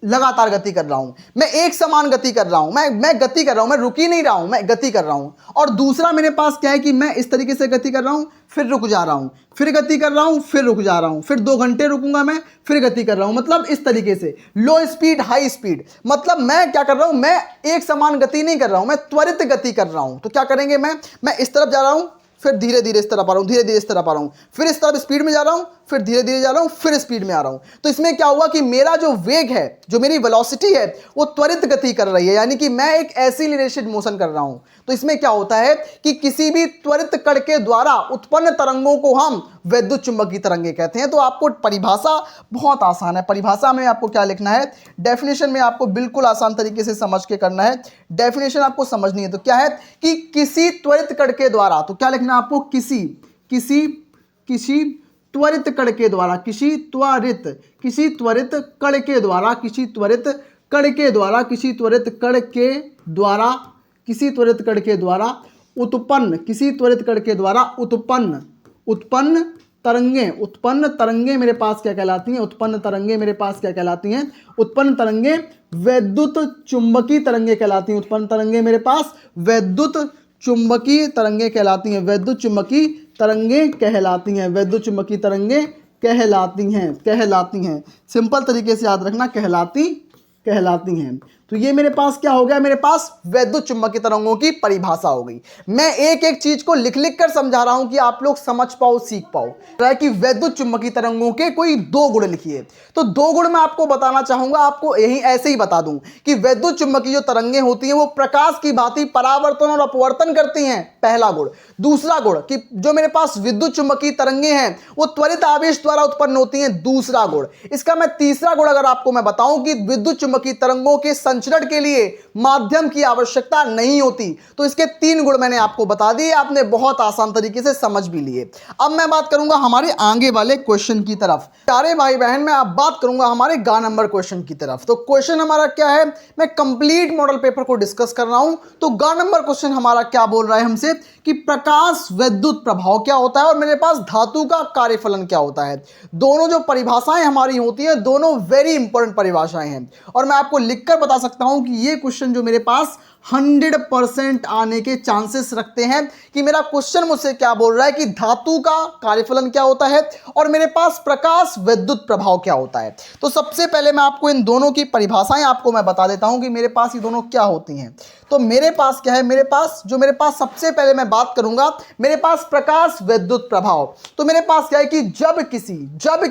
लगातार गति कर रहा हूं, मैं एक समान गति कर रहा हूं, मैं गति कर रहा हूं, मैं रुक ही नहीं रहा हूं, मैं गति कर रहा हूं। और दूसरा मेरे पास क्या है कि मैं इस तरीके से गति कर रहा हूं, फिर रुक जा रहा हूं, फिर गति कर रहा हूं, फिर रुक जा रहा हूं, फिर 2 घंटे रुकूंगा मैं, फिर गति कर रहा हूं। मतलब इस तरीके से लो स्पीड हाई स्पीड, मतलब मैं क्या कर रहा हूं, मैं एक समान गति नहीं कर रहा हूं, मैं त्वरित गति कर रहा हूं। तो क्या करेंगे, मैं इस तरफ जा रहा हूं, फिर धीरे धीरे इस तरफ आ रहा हूं, धीरे धीरे इस तरफ आ रहा हूं, फिर इस तरफ स्पीड में जा रहा हूं, फिर धीरे धीरे जा रहा हूं, फिर स्पीड में आ रहा हूं। तो इसमें क्या हुआ कि मेरा जो वेग है, जो मेरी वेलोसिटी है, वो त्वरित गति कर रही है, यानी कि मैं एक एक्सीलरेटेड मोशन कर रहा हूं। तो इसमें क्या होता है कि किसी भी त्वरित कण के द्वारा उत्पन्न तरंगों को हम वैद्युत चुंबकीय तरंगे कहते हैं। तो आपको परिभाषा बहुत आसान है, परिभाषा में आपको क्या लिखना है, डेफिनेशन में आपको बिल्कुल आसान तरीके से समझ के करना है। डेफिनेशन आपको समझनी है, तो क्या है कि किसी त्वरित कण के द्वारा, तो क्या लिखना है आपको, किसी त्वरित कण के द्वारा, किसी त्वरित कण के द्वारा उत्पन्न तरंगे मेरे पास क्या कहलाती हैं, उत्पन्न तरंगे वैद्युत चुंबकीय तरंगे कहलाती हैं। उत्पन्न तरंगे मेरे पास वैद्युत चुंबकीय तरंगे कहलाती हैं, वैद्युत चुंबकीय तरंगे कहलाती हैं। सिंपल तरीके से याद रखना, कहलाती हैं। तो ये मेरे पास क्या हो गया, मेरे पास वैद्युत चुंबकीय तरंगों की परिभाषा हो गई। मैं एक एक चीज को लिख लिख कर समझा रहा हूं कि आप लोग समझ पाओ, सीख पाओ। कि वैद्युत चुंबकीय तरंगों के कोई 2 गुण लिखिए, तो 2 गुण मैं आपको बताना चाहूंगा। आपको यही ऐसे ही बता दूं कि वैद्युत चुंबकीय जो तरंगें होती हैं वो प्रकाश की भांति परावर्तन और अपवर्तन करती हैं, पहला गुण। दूसरा गुण कि जो मेरे पास विद्युत चुंबकीय तरंगें हैं वो त्वरित आवेश द्वारा उत्पन्न होती हैं, दूसरा गुण। इसका मैं तीसरा गुण अगर आपको मैं बताऊं कि विद्युत चुंबकीय तरंगों के संचरण के लिए माध्यम की आवश्यकता नहीं होती। तो इसके 3 गुण मैंने आपको बता दिए, आपने बहुत आसान तरीके से समझ भी लिए। अब मैं बात करूंगा हमारे आगे वाले क्वेश्चन की तरफ। प्यारे भाई बहन, मैं अब बात करूंगा हमारे ग नंबर क्वेश्चन की तरफ। तो क्वेश्चन हमारा क्या है, मैं कंप्लीट मॉडल पेपर को डिस्कस कर रहा हूं। तो ग नंबर क्वेश्चन हमारा क्या बोल रहा है हमसे कि प्रकाश विद्युत प्रभाव क्या होता है और मेरे पास धातु का कार्यफलन क्या होता है। दोनों जो परिभाषाएं हमारी होती हैं, दोनों वेरी इंपॉर्टेंट परिभाषाएं हैं और मैं आपको लिखकर बता सकता हूं कि ये क्वेश्चन जो मेरे पास 100% आने के चांसेस रखते हैं। कि मेरा क्वेश्चन मुझसे क्या बोल रहा है कि धातु का कार्यफलन क्या होता है और मेरे पास प्रकाश विद्युत प्रभाव क्या होता है। तो सबसे पहले मैं आपको इन दोनों की परिभाषाएं आपको मैं बता देता हूं कि मेरे पास ये दोनों क्या होती हैं। तो मेरे पास क्या है, मेरे पास सबसे पहले मैं बात करूंगा मेरे पास प्रकाश विद्युत प्रभाव। तो मेरे पास क्या है कि जब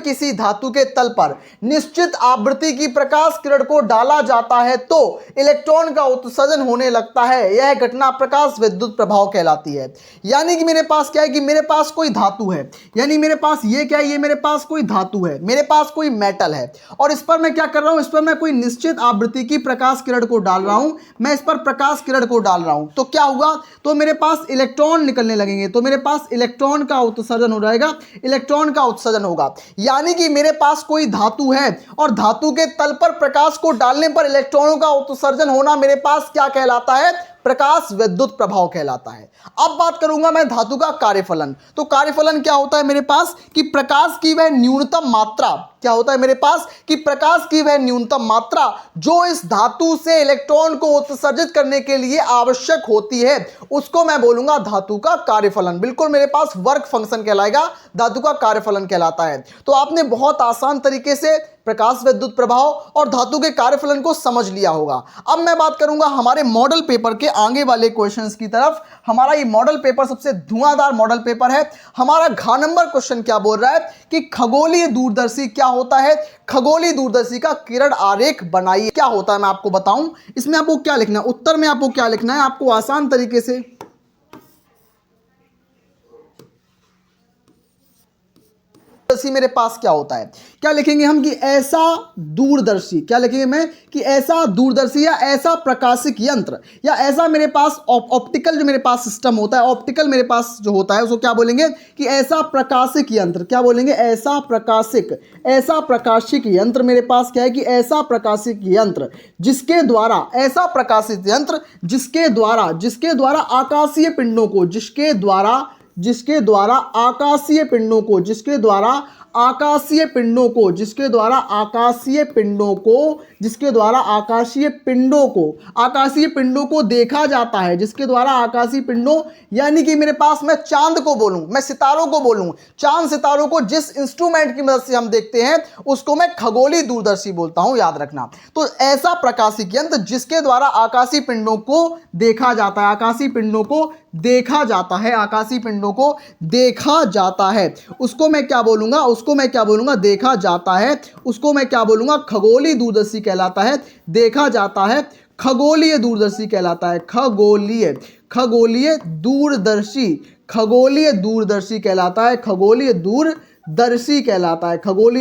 किसी धातु के तल पर निश्चित आवृत्ति की प्रकाश किरण को डाला जाता है तो इलेक्ट्रॉन का उत्सर्जन होने लगता है, यह घटना प्रकाश विद्युत प्रभाव कहलाती है। यानी कि मेरे पास क्या है कि मेरे पास कोई धातु है, यानी मेरे पास ये क्या है, ये मेरे पास कोई धातु है, मेरे पास कोई मेटल है और इस पर मैं क्या कर रहा हूं, इस पर मैं कोई निश्चित आवृत्ति की प्रकाश किरण को डाल रहा हूं, मैं इस पर प्रकाश किरण को डाल रहा हूं। तो क्या होगा, तो मेरे पास इलेक्ट्रॉन निकलने लगेंगे, तो मेरे पास इलेक्ट्रॉन का उत्सर्जन हो जाएगा, इलेक्ट्रॉन का उत्सर्जन होगा। यानी कि मेरे पास कोई धातु है और धातु के तल पर प्रकाश को डालने पर इलेक्ट्रॉनों का उत्सर्जन होना मेरे पास क्या कहलाता है, प्रकाश विद्युत प्रभाव कहलाता है। अब बात करूंगा मैं धातु का कार्यफलन। तो कार्यफलन क्या होता है मेरे पास कि प्रकाश की वह न्यूनतम मात्रा क्या होता है मेरे पास कि प्रकाश की वह न्यूनतम मात्रा जो इस धातु से इलेक्ट्रॉन को उत्सर्जित करने के लिए आवश्यक होती है, उसको मैं बोलूंगा धातु का कार्यफलन। बिल्कुल मेरे पास वर्क फंक्शन कहलाएगा, धातु का कार्यफलन कहलाता है। तो आपने बहुत आसान तरीके से प्रकाश विद्युत प्रभाव और धातु के कार्यफलन को समझ लिया होगा। अब मैं बात करूंगा हमारे मॉडल पेपर के आगे वाले क्वेश्चंस की तरफ। हमारा ये मॉडल पेपर सबसे धुआंधार मॉडल पेपर है। हमारा घ नंबर क्वेश्चन क्या बोल रहा है कि खगोलीय दूरदर्शी क्या होता है, खगोलीय दूरदर्शी का किरण आरेख बनाइए। क्या होता है मैं आपको बताऊं, इसमें आपको क्या लिखना है, उत्तर में आपको क्या लिखना है, आपको आसान तरीके से दूरदर्शी मेरे पास क्या होता है, क्या लिखेंगे हम कि ऐसा दूरदर्शी, क्या लिखेंगे मैं कि ऐसा दूरदर्शी या ऐसा प्रकाशिक यंत्र या ऐसा मेरे पास ऑप्टिकल जो मेरे पास सिस्टम होता है, ऑप्टिकल मेरे पास जो होता है उसको क्या बोलेंगे कि ऐसा प्रकाशिक यंत्र, क्या बोलेंगे ऐसा प्रकाशिक यंत्र मेरे पास क्या है कि ऐसा प्रकाशिक यंत्र जिसके द्वारा, ऐसा प्रकाशित यंत्र जिसके द्वारा आकाशीय पिंडों को, जिसके द्वारा आकाशीय पिंडों को देखा जाता है, जिसके द्वारा आकाशीय पिंडों, यानी कि मेरे पास मैं चांद को बोलूं, मैं सितारों को बोलूं, चांद सितारों को जिस इंस्ट्रूमेंट की मदद से हम देखते हैं उसको मैं खगोलीय दूरदर्शी बोलता हूं, याद रखना। तो ऐसा प्रकाशिक यंत्र जिसके द्वारा आकाशीय पिंडों को देखा जाता है, आकाशीय पिंडों को देखा जाता है, उसको मैं क्या बोलूंगा देखा जाता है, उसको मैं क्या बोलूंगा खगोलीय दूरदर्शी कहलाता है, देखा जाता है खगोलीय दूरदर्शी कहलाता है, खगोलीय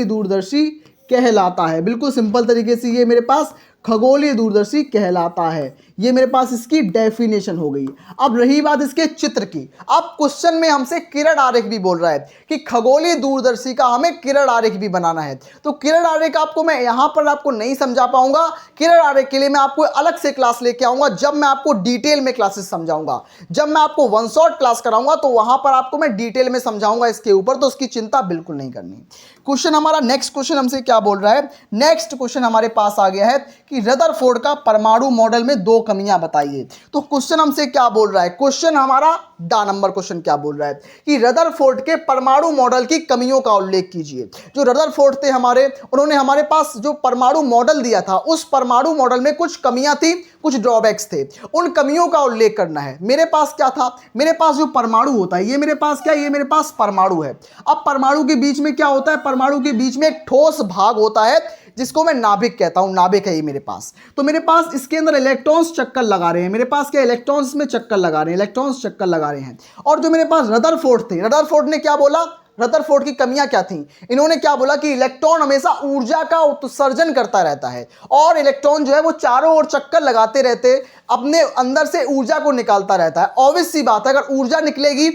दूरदर्शी कहलाता है। बिल्कुल सिंपल तरीके से ये मेरे पास खगोलीय दूरदर्शी कहलाता है। ये मेरे पास इसकी डेफिनेशन हो गई। अब रही बात इसके चित्र की। अब क्वेश्चन में हमसे किरण आरेख भी बोल रहा है कि खगोलीय दूरदर्शी का हमें किरण आरेख भी बनाना है। तो किरण आरेख आपको मैं यहां पर आपको नहीं समझा पाऊंगा। किरण आरेख के लिए मैं आपको अलग से क्लास लेके आऊंगा, जब मैं आपको डिटेल में क्लासेस समझाऊंगा। जब मैं आपको वन शॉट क्लास कराऊंगा तो वहां पर आपको मैं डिटेल में समझाऊंगा इसके ऊपर, तो उसकी चिंता बिल्कुल नहीं करनी। क्वेश्चन हमारा नेक्स्ट क्वेश्चन हमसे क्या बोल रहा है, नेक्स्ट क्वेश्चन हमारे पास आ गया है कि रदरफोर्ड का परमाणु मॉडल में दो कमियां बताइए। तो क्वेश्चन हमसे क्या बोल रहा है, क्वेश्चन हमारा डा नंबर क्वेश्चन क्या बोल रहा है कि रदरफोर्ड के परमाणु मॉडल की कमियों का उल्लेख कीजिए। जो रदरफोर्ड थे हमारे, उन्होंने हमारे पास जो परमाणु मॉडल दिया था, उस परमाणु मॉडल में कुछ कमियां थी, कुछ ड्रॉबैक्स थे, उन कमियों का उल्लेख करना है। मेरे पास क्या था, मेरे पास जो परमाणु होता है, ये मेरे पास क्या है, ये मेरे पास परमाणु है। अब परमाणु के बीच में क्या होता है, परमाणु के बीच में एक ठोस भाग होता है जिसको मैं नाभिक कहता हूं, नाभिक है ये मेरे पास। तो मेरे पास इसके अंदर इलेक्ट्रॉन्स चक्कर लगा रहे हैं, मेरे पास क्या इलेक्ट्रॉन्स में चक्कर लगा रहे हैं, इलेक्ट्रॉन्स चक्कर लगा रहे हैं। और जो मेरे पास रदरफोर्ड थे, रदरफोर्ड ने क्या बोला, रदरफोर्ड की कमियां क्या थी, इन्होंने क्या बोला कि इलेक्ट्रॉन हमेशा ऊर्जा का उत्सर्जन करता रहता है और इलेक्ट्रॉन जो है वो चारों ओर चक्कर लगाते रहते, अपने अंदर से ऊर्जा को निकालता रहता है। ऑब्वियस सी बात है, अगर ऊर्जा निकलेगी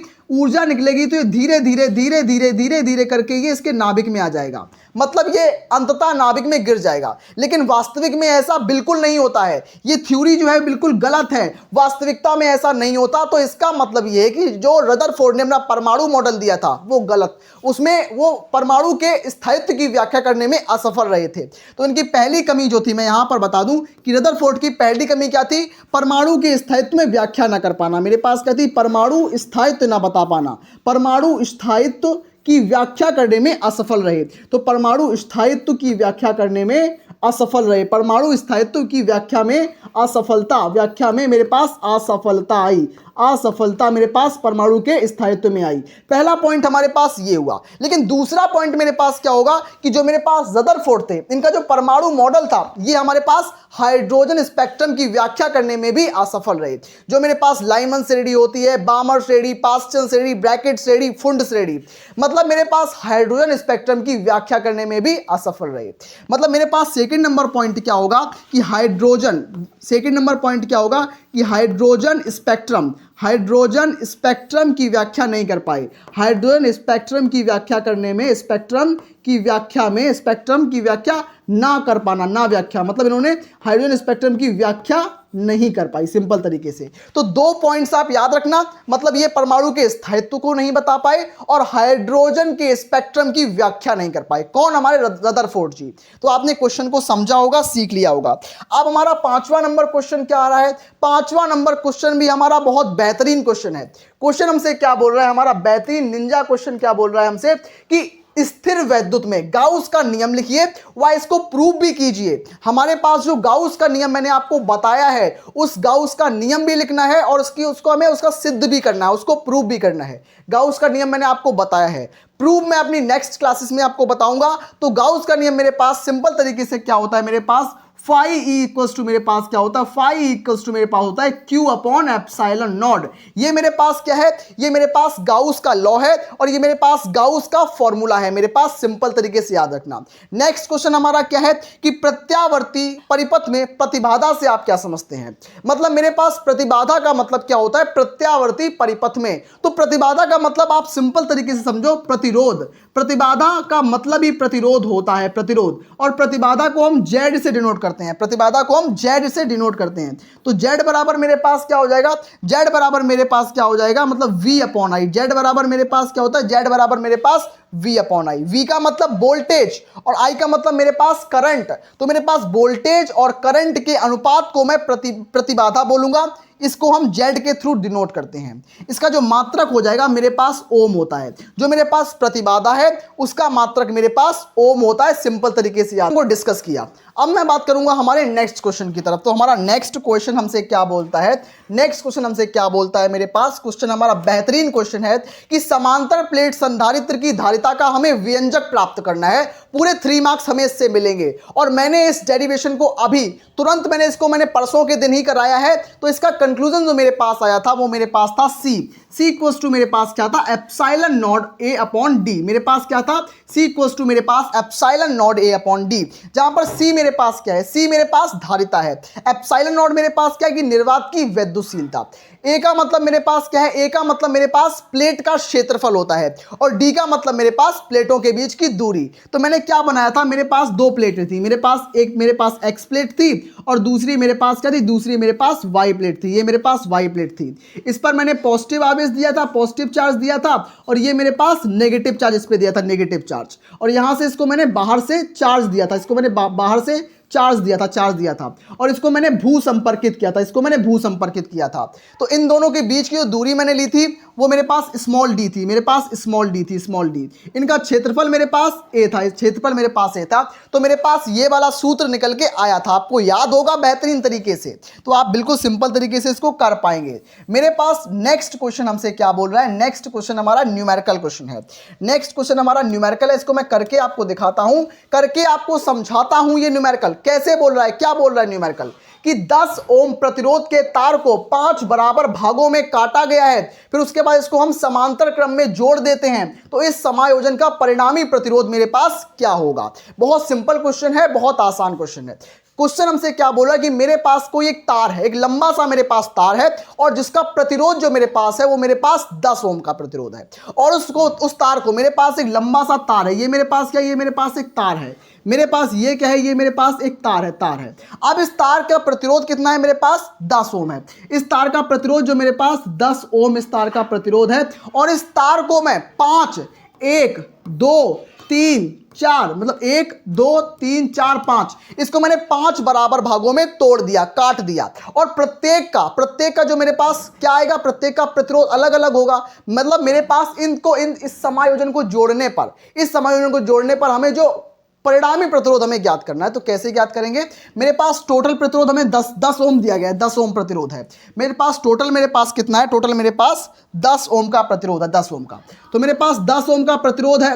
तो ये धीरे धीरे करके ये इसके नाभिक में आ जाएगा, मतलब ये अंततः नाभिक में गिर जाएगा। लेकिन वास्तविक में ऐसा बिल्कुल नहीं होता है, ये थ्योरी जो है बिल्कुल गलत है, वास्तविकता में ऐसा नहीं होता। तो इसका मतलब ये है कि जो रदरफोर्ड ने अपना परमाणु मॉडल दिया था वो गलत, उसमें वो परमाणु के स्थायित्व की व्याख्या करने में असफल रहे थे। तो इनकी पहली कमी जो थी, मैं यहां पर बता दूं कि रदरफोर्ड की पहली कमी क्या थी, परमाणु के स्थायित्व में व्याख्या ना कर पाना। मेरे पास क्या थी, परमाणु स्थायित्व ना बता पाना, परमाणु स्थायित्व की व्याख्या करने में असफल रहे। तो परमाणु स्थायित्व की व्याख्या करने में असफल रहे, परमाणु स्थायित्व की व्याख्या में मेरे पास असफलता आई, असफलता मेरे पास परमाणु के स्थायित्व में आई। पहला पॉइंट हमारे पास ये हुआ। लेकिन दूसरा पॉइंट मेरे पास क्या होगा कि जो मेरे पास रदरफोर्ड थे, इनका जो परमाणु मॉडल था, ये हमारे पास हाइड्रोजन स्पेक्ट्रम की व्याख्या करने में भी असफल रहे। जो मेरे पास लाइमन श्रेणी होती है, बामर श्रेणी, पास्चन श्रेणी, ब्रैकेट श्रेणी, फुंड श्रेणी, मतलब मेरे पास हाइड्रोजन स्पेक्ट्रम की व्याख्या करने में भी असफल रहे। मतलब मेरे पास सेकंड नंबर पॉइंट क्या होगा कि हाइड्रोजन स्पेक्ट्रम की व्याख्या नहीं कर पाए, हाइड्रोजन स्पेक्ट्रम की व्याख्या करने में, स्पेक्ट्रम की व्याख्या ना कर पाना, ना व्याख्या, मतलब इन्होंने हाइड्रोजन स्पेक्ट्रम की व्याख्या नहीं कर पाई सिंपल तरीके से। तो 2 पॉइंट्स आप याद रखना, मतलब ये परमाणु के स्थायित्व को नहीं बता पाए और हाइड्रोजन के स्पेक्ट्रम की व्याख्या नहीं कर पाए। कौन? हमारे रदरफोर्ड जी। तो आपने क्वेश्चन को समझा होगा, सीख लिया होगा। अब हमारा 5वां नंबर क्वेश्चन क्या आ रहा है? 5वां नंबर क्वेश्चन भी हमारा बहुत बेहतरीन क्वेश्चन है। क्वेश्चन हमसे क्या बोल रहा है? हमारा बेहतरीन निंजा क्वेश्चन क्या बोल रहा है हमसे कि स्थिर वैद्युत में गाउस का नियम लिखिए व इसको प्रूव भी कीजिए। हमारे पास जो गाउस का नियम मैंने आपको बताया है, उस गाउस का नियम भी लिखना है और उसको हमें उसका सिद्ध भी करना है, उसको प्रूव भी करना है। गाउस का नियम मैंने आपको बताया है, प्रूव मैं अपनी नेक्स्ट क्लासेस में आपको बताऊंगा। तो गाउस का नियम मेरे पास सिंपल तरीके से क्या होता है, मेरे पास फाई ई इक्वल्स टू मेरे पास क्या होता है, फाई ई इक्वल्स टू मेरे पास होता है क्यू अपॉन एप्सिलॉन नॉट। ये मेरे पास क्या है? ये मेरे पास गाउस का लॉ है और ये मेरे पास गाउस का फॉर्मूला है। मेरे पास सिंपल तरीके से याद रखना। नेक्स्ट क्वेश्चन हमारा क्या है कि प्रत्यावर्ती परिपथ में प्रतिबाधा से आप क्या समझते हैं? मतलब मेरे पास प्रतिबाधा का मतलब क्या होता है प्रत्यावर्ती परिपथ में? तो प्रतिबाधा का मतलब आप सिंपल तरीके से समझो, प्रतिरोध। प्रतिबाधा का मतलब ही प्रतिरोध होता है, प्रतिरोध। और प्रतिबाधा को हम जेड से डिनोट करते हैं, प्रतिबाधा को हम जेड से डिनोट करते हैं। तो जेड बराबर मेरे पास क्या हो जाएगा? जेड बराबर मेरे पास क्या हो जाएगा? मतलब वी अपॉन आई। जेड बराबर मेरे पास क्या होता है? जेड बराबर मेरे पास वी अपॉन आई। वी का मतलब वोल्टेज और आई का मतलब मेरे पास करंट। तो मेरे पास वोल्टेज और करंट के अनुपात को मैं प्रतिबाधा बोलूंगा। इसको हम जेड के थ्रू डिनोट करते हैं। इसका जो मात्रक हो जाएगा मेरे पास ओम होता है। जो मेरे पास प्रतिबाधा है उसका मात्रक मेरे पास ओम होता है। सिंपल तरीके से आपको डिस्कस किया। अब मैं बात करूंगा हमारे नेक्स्ट क्वेश्चन की तरफ। तो हमारा नेक्स्ट क्वेश्चन हमसे क्या बोलता है? नेक्स्ट क्वेश्चन हमसे क्या बोलता है? मेरे पास क्वेश्चन हमारा बेहतरीन क्वेश्चन है कि समांतर प्लेट संधारित्र की धारिता का हमें व्यंजक प्राप्त करना है। पूरे 3 मार्क्स हमें इससे मिलेंगे और मैंने इस डेरिवेशन को अभी तुरंत मैंने परसों के दिन ही कराया है। तो इसका कंक्लूजन जो मेरे पास आया था वो मेरे पास था सी इक्वल्स टू मेरे पास क्या था? Epsilon naught A upon D. मेरे पास क्या था? सी इक्वल्स टू मेरे पास epsilon naught A upon D. जहां पर सी मेरे पास क्या है? सी मेरे पास धारिता है। एप्सिलॉन नॉट मेरे पास क्या है कि निर्वात की वैद्युशीलता। ए का मतलब मेरे पास क्या है? ए का मतलब मेरे पास प्लेट का क्षेत्रफल होता है और डी का मतलब मेरे पास प्लेटों के बीच की दूरी। तो मैंने क्या बनाया था? मेरे पास 2 प्लेटें थी। मेरे पास एक्स प्लेट थी और दूसरी मेरे पास क्या थी? दूसरी मेरे पास वाई प्लेट थी। ये मेरे पास वाई प्लेट थी। इस पर मैंने पॉजिटिव आवेश दिया था, पॉजिटिव चार्ज दिया था और ये मेरे पास नेगेटिव चार्ज इस पे दिया था, नेगेटिव चार्ज। और यहां से इसको मैंने बाहर से चार्ज दिया था, इसको मैंने बाहर से चार्ज दिया था और इसको मैंने भू संपर्कित किया था। तो इन दोनों के बीच की जो दूरी मैंने ली थी वो मेरे पास स्मॉल डी थी। Small D. इनका क्षेत्रफल मेरे पास ए था। तो मेरे पास ये वाला सूत्र निकल के आया था। आपको याद होगा बेहतरीन तरीके से, तो आप बिल्कुल सिंपल तरीके से इसको कर पाएंगे। मेरे पास नेक्स्ट क्वेश्चन हमसे क्या बोल रहा है? नेक्स्ट क्वेश्चन हमारा न्यूमेरिकल क्वेश्चन है। नेक्स्ट क्वेश्चन हमारा न्यूमेरिकल है। इसको मैं करके आपको दिखाता हूं, करके आपको समझाता हूं। ये न्यूमेरिकल कैसे बोल रहा है? क्या बोल रहा है न्यूमेरिकल कि 10 ओम प्रतिरोध के तार को 5 बराबर भागों में काटा गया है। फिर उसके बाद इसको हम समांतर क्रम में जोड़ देते हैं। तो इस समायोजन का परिणामी प्रतिरोध मेरे पास क्या होगा? बहुत सिंपल क्वेश्चन है, बहुत आसान क्वेश्चन है। क्वेश्चन हमसे क्या बोला कि मेरे पास कोई एक तार है, एक लंबा सा मेरे पास तार है और जिसका प्रतिरोध जो मेरे पास है वो मेरे पास 10 ओम का प्रतिरोध है। और उस तार को मेरे पास एक लंबा सा तार है। ये मेरे पास क्या है? ये मेरे पास एक तार है। मेरे पास ये क्या है? ये मेरे पास एक तार है। अब इस तार का प्रतिरोध कितना है? मेरे पास 10 ओम है। इस तार का प्रतिरोध जो मेरे पास 10 ओम इस तार का प्रतिरोध है और इस तार को मैं 5 1 2 3 4 मतलब 1 2 3 4 5 इसको मैंने 5 बराबर भागों में तोड़ दिया, काट दिया। और प्रत्येक का जो मेरे पास क्या आएगा? प्रत्येक का प्रतिरोध अलग अलग होगा। मतलब मेरे पास इस समायोजन को जोड़ने पर हमें जो परिणामी प्रतिरोध हमें ज्ञात करना है। तो कैसे ज्ञात करेंगे? मेरे पास टोटल प्रतिरोध हमें 10 ओम दिया गया है, 10 ओम प्रतिरोध है मेरे पास। टोटल मेरे पास कितना है? टोटल मेरे पास 10 ओम का प्रतिरोध है, 10 ओम का। तो मेरे पास 10 ओम का प्रतिरोध है,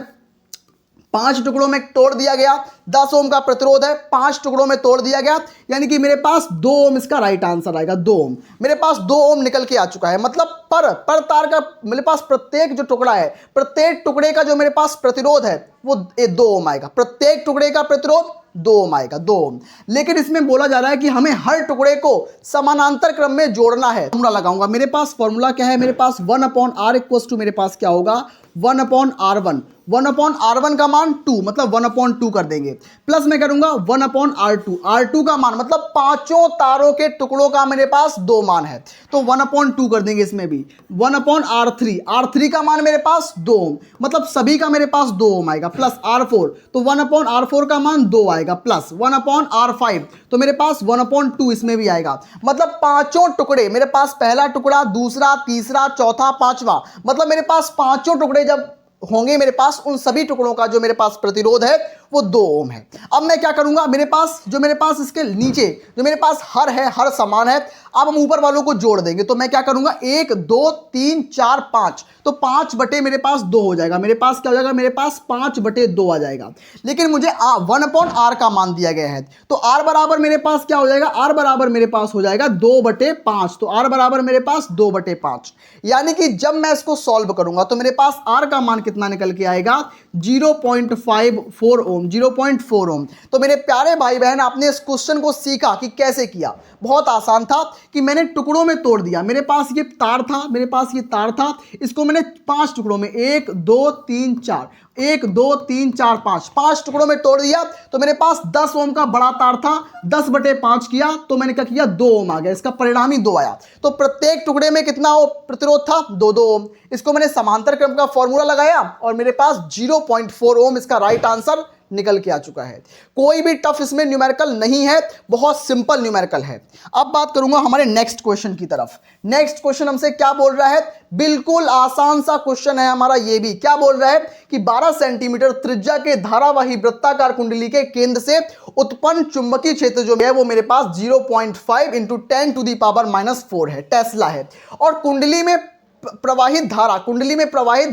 5 टुकड़ों में तोड़ दिया गया। 10 ओम का प्रतिरोध है, 5 टुकड़ों में तोड़ दिया गया, यानी कि मेरे पास 2 ओम इसका राइट आंसर आएगा। 2 ओम मेरे पास 2 ओम निकल के आ चुका है। मतलब पर तार का मेरे पास प्रत्येक जो टुकड़ा है, प्रत्येक टुकड़े का जो मेरे पास प्रतिरोध है वो 2 ओम आएगा। प्रत्येक टुकड़े का प्रतिरोध 2 ओम आएगा, 2 ओम। लेकिन इसमें बोला जा रहा है कि हमें हर टुकड़े को समानांतर क्रम में जोड़ना है। फॉर्मूला लगाऊंगा, मेरे पास फॉर्मूला क्या है, मेरे पास 1/r इक्वल्स टू मेरे पास क्या होगा 1/r1। 1/r1 का मान 2, मतलब 1/2 कर देंगे, प्लस मैं करूंगा 1/r2। r2 का मान मतलब पांचों तारों के टुकड़ों का मेरे पास 2 मान है, तो 1/2 कर देंगे इसमें भी। 1/r3, r3 का मान मेरे पास 2 ओम, मतलब सभी का मेरे पास 2 ओम आएगा, प्लस r4, तो 1/r4 का मान 2 आएगा, प्लस 1/r5, तो मेरे पास 1/2 इसमें भी आएगा। मतलब पांचों टुकड़े मेरे पास, पहला टुकड़ा, दूसरा, तीसरा, चौथा, पांचवा, मतलब मेरे पास पांचों टुकड़े जब होंगे मेरे पास, उन सभी टुकड़ों का जो मेरे पास प्रतिरोध है वो 2 ओम है। अब मैं क्या करूंगा, मेरे पास इसके नीचे जो मेरे पास हर है, हर समान है, अब हम ऊपर वालों को जोड़ देंगे। तो मैं क्या करूंगा 1 2 3 4 5, तो 5 बटे मेरे पास 2 हो जाएगा। मेरे पास क्या हो जाएगा, मेरे पास 5 बटे 2 आ जाएगा। लेकिन मुझे 1/r का मान दिया गया है, तो r बराबर मेरे पास क्या हो जाएगा, r बराबर मेरे पास हो जाएगा 2/5, तो r बराबर मेरे पास 2/5। यानी कि जब मैं इसको सॉल्व करूंगा तो मेरे पास r का मान कितना निकल के आएगा 0.54 ओम, 0.4 ओम। तो मेरे प्यारे भाई बहन, आपने इस क्वेश्चन को सीखा कि कैसे किया। बहुत आसान था कि मैंने टुकड़ों में तोड़ दिया। मेरे पास ये तार था, इसको मैंने 5 टुकड़ों में 1 2 3 4 1 2 3 4 5 टुकड़ों में तोड़ दिया। तो मेरे पास 10 ओम का बड़ा तार था, 10/5 किया तो मैंने क्या किया 2 ओम आ गया, इसका परिणाम ही 2 आया। तो प्रत्येक टुकड़े में कितना प्रतिरोध था 2 ओम। इसको मैंने समांतर क्रम का फॉर्मूला लगाया और मेरे पास 0.4 ओम इसका राइट आंसर निकल के आ चुका है। कोई भी टफ इसमें न्यूमेरिकल नहीं है, बहुत सिंपल न्यूमेरिकल है। अब बात करूंगा हमारे नेक्स्ट क्वेश्चन की तरफ। नेक्स्ट क्वेश्चन हमसे क्या बोल रहा है, बिल्कुल आसान सा क्वेश्चन है हमारा। ये भी क्या बोल रहा है कि 12 सेंटीमीटर त्रिज्या के धारावाही वृत्ताकार कुंडली के केंद्र से उत्पन्न चुंबकीय क्षेत्र जो है वो मेरे पास 0.5 × 10⁻⁻⁴ है, टेस्ला है। और कुंडली में प्रवाहित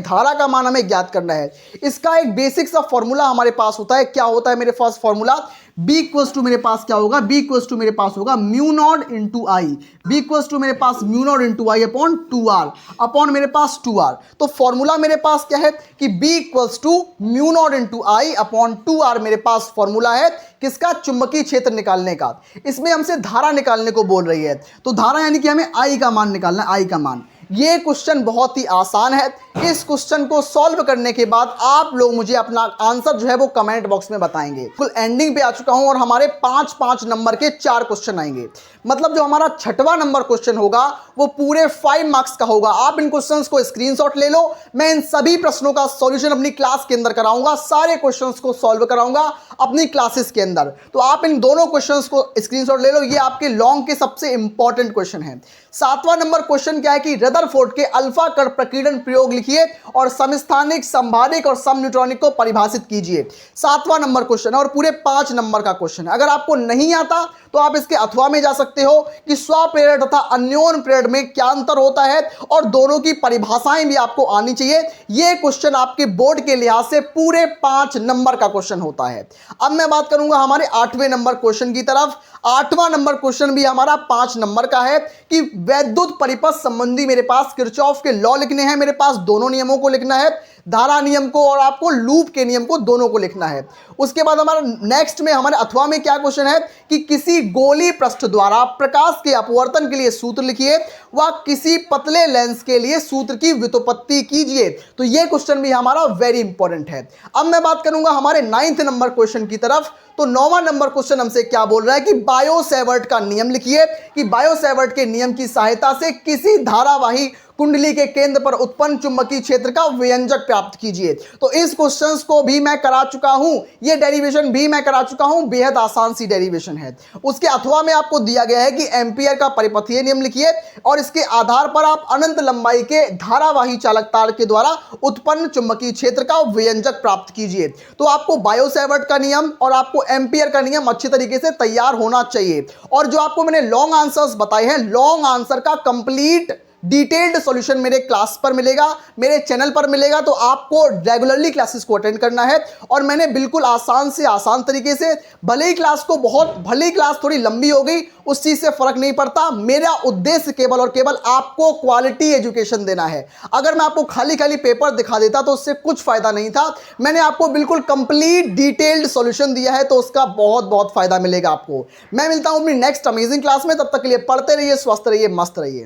धारा का मान हमें ज्ञात करना है। इसका एक बेसिक सा फॉर्मूला हमारे पास होता है। क्या होता है मेरे पास फॉर्मूला, B इक्वल्स टू मेरे पास क्या होगा, B इक्वल्स टू मेरे पास होगा mu naught into I. B equals to मेरे पास mu naught into I upon 2r, upon मेरे पास 2r। तो फॉर्मूला मेरे पास क्या है कि B equals to mu naught into I upon 2r मेरे पास फॉर्मूला है किसका, चुंबकीय क्षेत्र निकालने का। इसमें हमसे धारा निकालने को बोल रही है, तो धारा यानी कि हमें आई का मान निकालना है, आई का मान। ये क्वेश्चन बहुत ही आसान है। इस क्वेश्चन को सॉल्व करने के बाद आप लोग मुझे अपना आंसर जो है वो कमेंट बॉक्स में बताएंगे। बिल्कुल एंडिंग पे आ चुका हूं और हमारे 5-5 नंबर के 4 क्वेश्चन आएंगे। मतलब जो हमारा 6वां नंबर क्वेश्चन होगा वो पूरे 5 मार्क्स का होगा। आप इन क्वेश्चंस को स्क्रीनशॉट ले लो। मैं इन सभी प्रश्नों का सॉल्यूशन अपनी क्लास के अंदर कराऊंगा, सारे क्वेश्चंस को सॉल्व कराऊंगा अपनी क्लासेस के अंदर। तो आप इन दोनों क्वेश्चंस को स्क्रीनशॉट ले लो, ये आपके लॉन्ग के सबसे इंपॉर्टेंट क्वेश्चन है। 7वां नंबर क्वेश्चन क्या है कि रदरफोर्ड के अल्फा कण प्रकीर्णन प्रयोग लिखिए और समस्थानिक, संभारिक और समन्यूट्रॉनिक को परिभाषित कीजिए। 7वां नंबर क्वेश्चन और पूरे 5 नंबर का क्वेश्चन। अगर आपको नहीं आता तो आप इसके अथवा में जा सकते हो कि स्वप्रेरण तथा अन्योन प्रेरण में क्या अंतर होता है और दोनों की परिभाषाएं भी आपको आनी चाहिए। यह क्वेश्चन आपके बोर्ड के लिहाज से पूरे 5 नंबर का क्वेश्चन होता है। अब मैं बात करूंगा हमारे 8वें नंबर क्वेश्चन की तरफ। 8वां नंबर क्वेश्चन भी हमारा 5 नंबर का है कि वैद्युत परिपथ संबंधी मेरे पास किरचॉफ के लॉ लिखने हैं। मेरे पास दोनों नियमों को लिखना है, धारा नियम को और आपको लूप के नियम को, दोनों को लिखना है। उसके बाद हमारा नेक्स्ट में हमारे अथवा में क्या क्वेश्चन है कि किसी गोली पृष्ठ द्वारा प्रकाश के अपवर्तन के लिए सूत्र लिखिए व किसी पतले लेंस के लिए सूत्र की व्युत्पत्ति कीजिए। तो यह क्वेश्चन भी हमारा वेरी इंपॉर्टेंट है। अब मैं बात करूंगा हमारे 9th नंबर क्वेश्चन की तरफ। तो 9वां नंबर क्वेश्चन हमसे क्या बोल रहा है कि बायो-सैवर्ट का नियम लिखिए कि बायो-सैवर्ट के नियम की सहायता से किसी धारावाही कुंडली के केंद्र पर उत्पन्न चुंबकीय क्षेत्र का व्यंजक प्राप्त कीजिए। तो इस क्वेश्चंस को भी मैं करा चुका हूं, ये डेरिवेशन भी मैं करा चुका हूं, बेहद आसान सी डेरिवेशन है। उसके अथवा में आपको दिया गया है कि एम्पियर का परिपथीय नियम लिखिए और इसके आधार पर आप अनंत लंबाई के धारावाही चालक तार के द्वारा उत्पन्न चुंबकीय क्षेत्र का व्यंजक प्राप्त कीजिए। तो आपको बायो-सैवर्ट का नियम और आपको एम्पियर का नियम अच्छी तरीके से तैयार होना चाहिए। और जो आपको मैंने लॉन्ग आंसर्स बताए हैं, लॉन्ग आंसर का कंप्लीट डिटेल्ड सॉल्यूशन मेरे क्लास पर मिलेगा, मेरे चैनल पर मिलेगा। तो आपको रेगुलरली क्लासेस को अटेंड करना है और मैंने बिल्कुल आसान से आसान तरीके से, भले ही क्लास थोड़ी लंबी हो गई, उस चीज से फर्क नहीं पड़ता। मेरा उद्देश्य केवल और केवल आपको क्वालिटी एजुकेशन देना है। अगर मैं आपको खाली खाली पेपर दिखा देता तो उससे कुछ फायदा नहीं था। मैंने आपको बिल्कुल कंप्लीट डिटेल्ड सॉल्यूशन दिया है, तो उसका बहुत बहुत फायदा मिलेगा आपको। मैं मिलता हूं अपनी नेक्स्ट अमेजिंग क्लास में। तब तक के लिए पढ़ते रहिए, स्वस्थ रहिए, मस्त रहिए।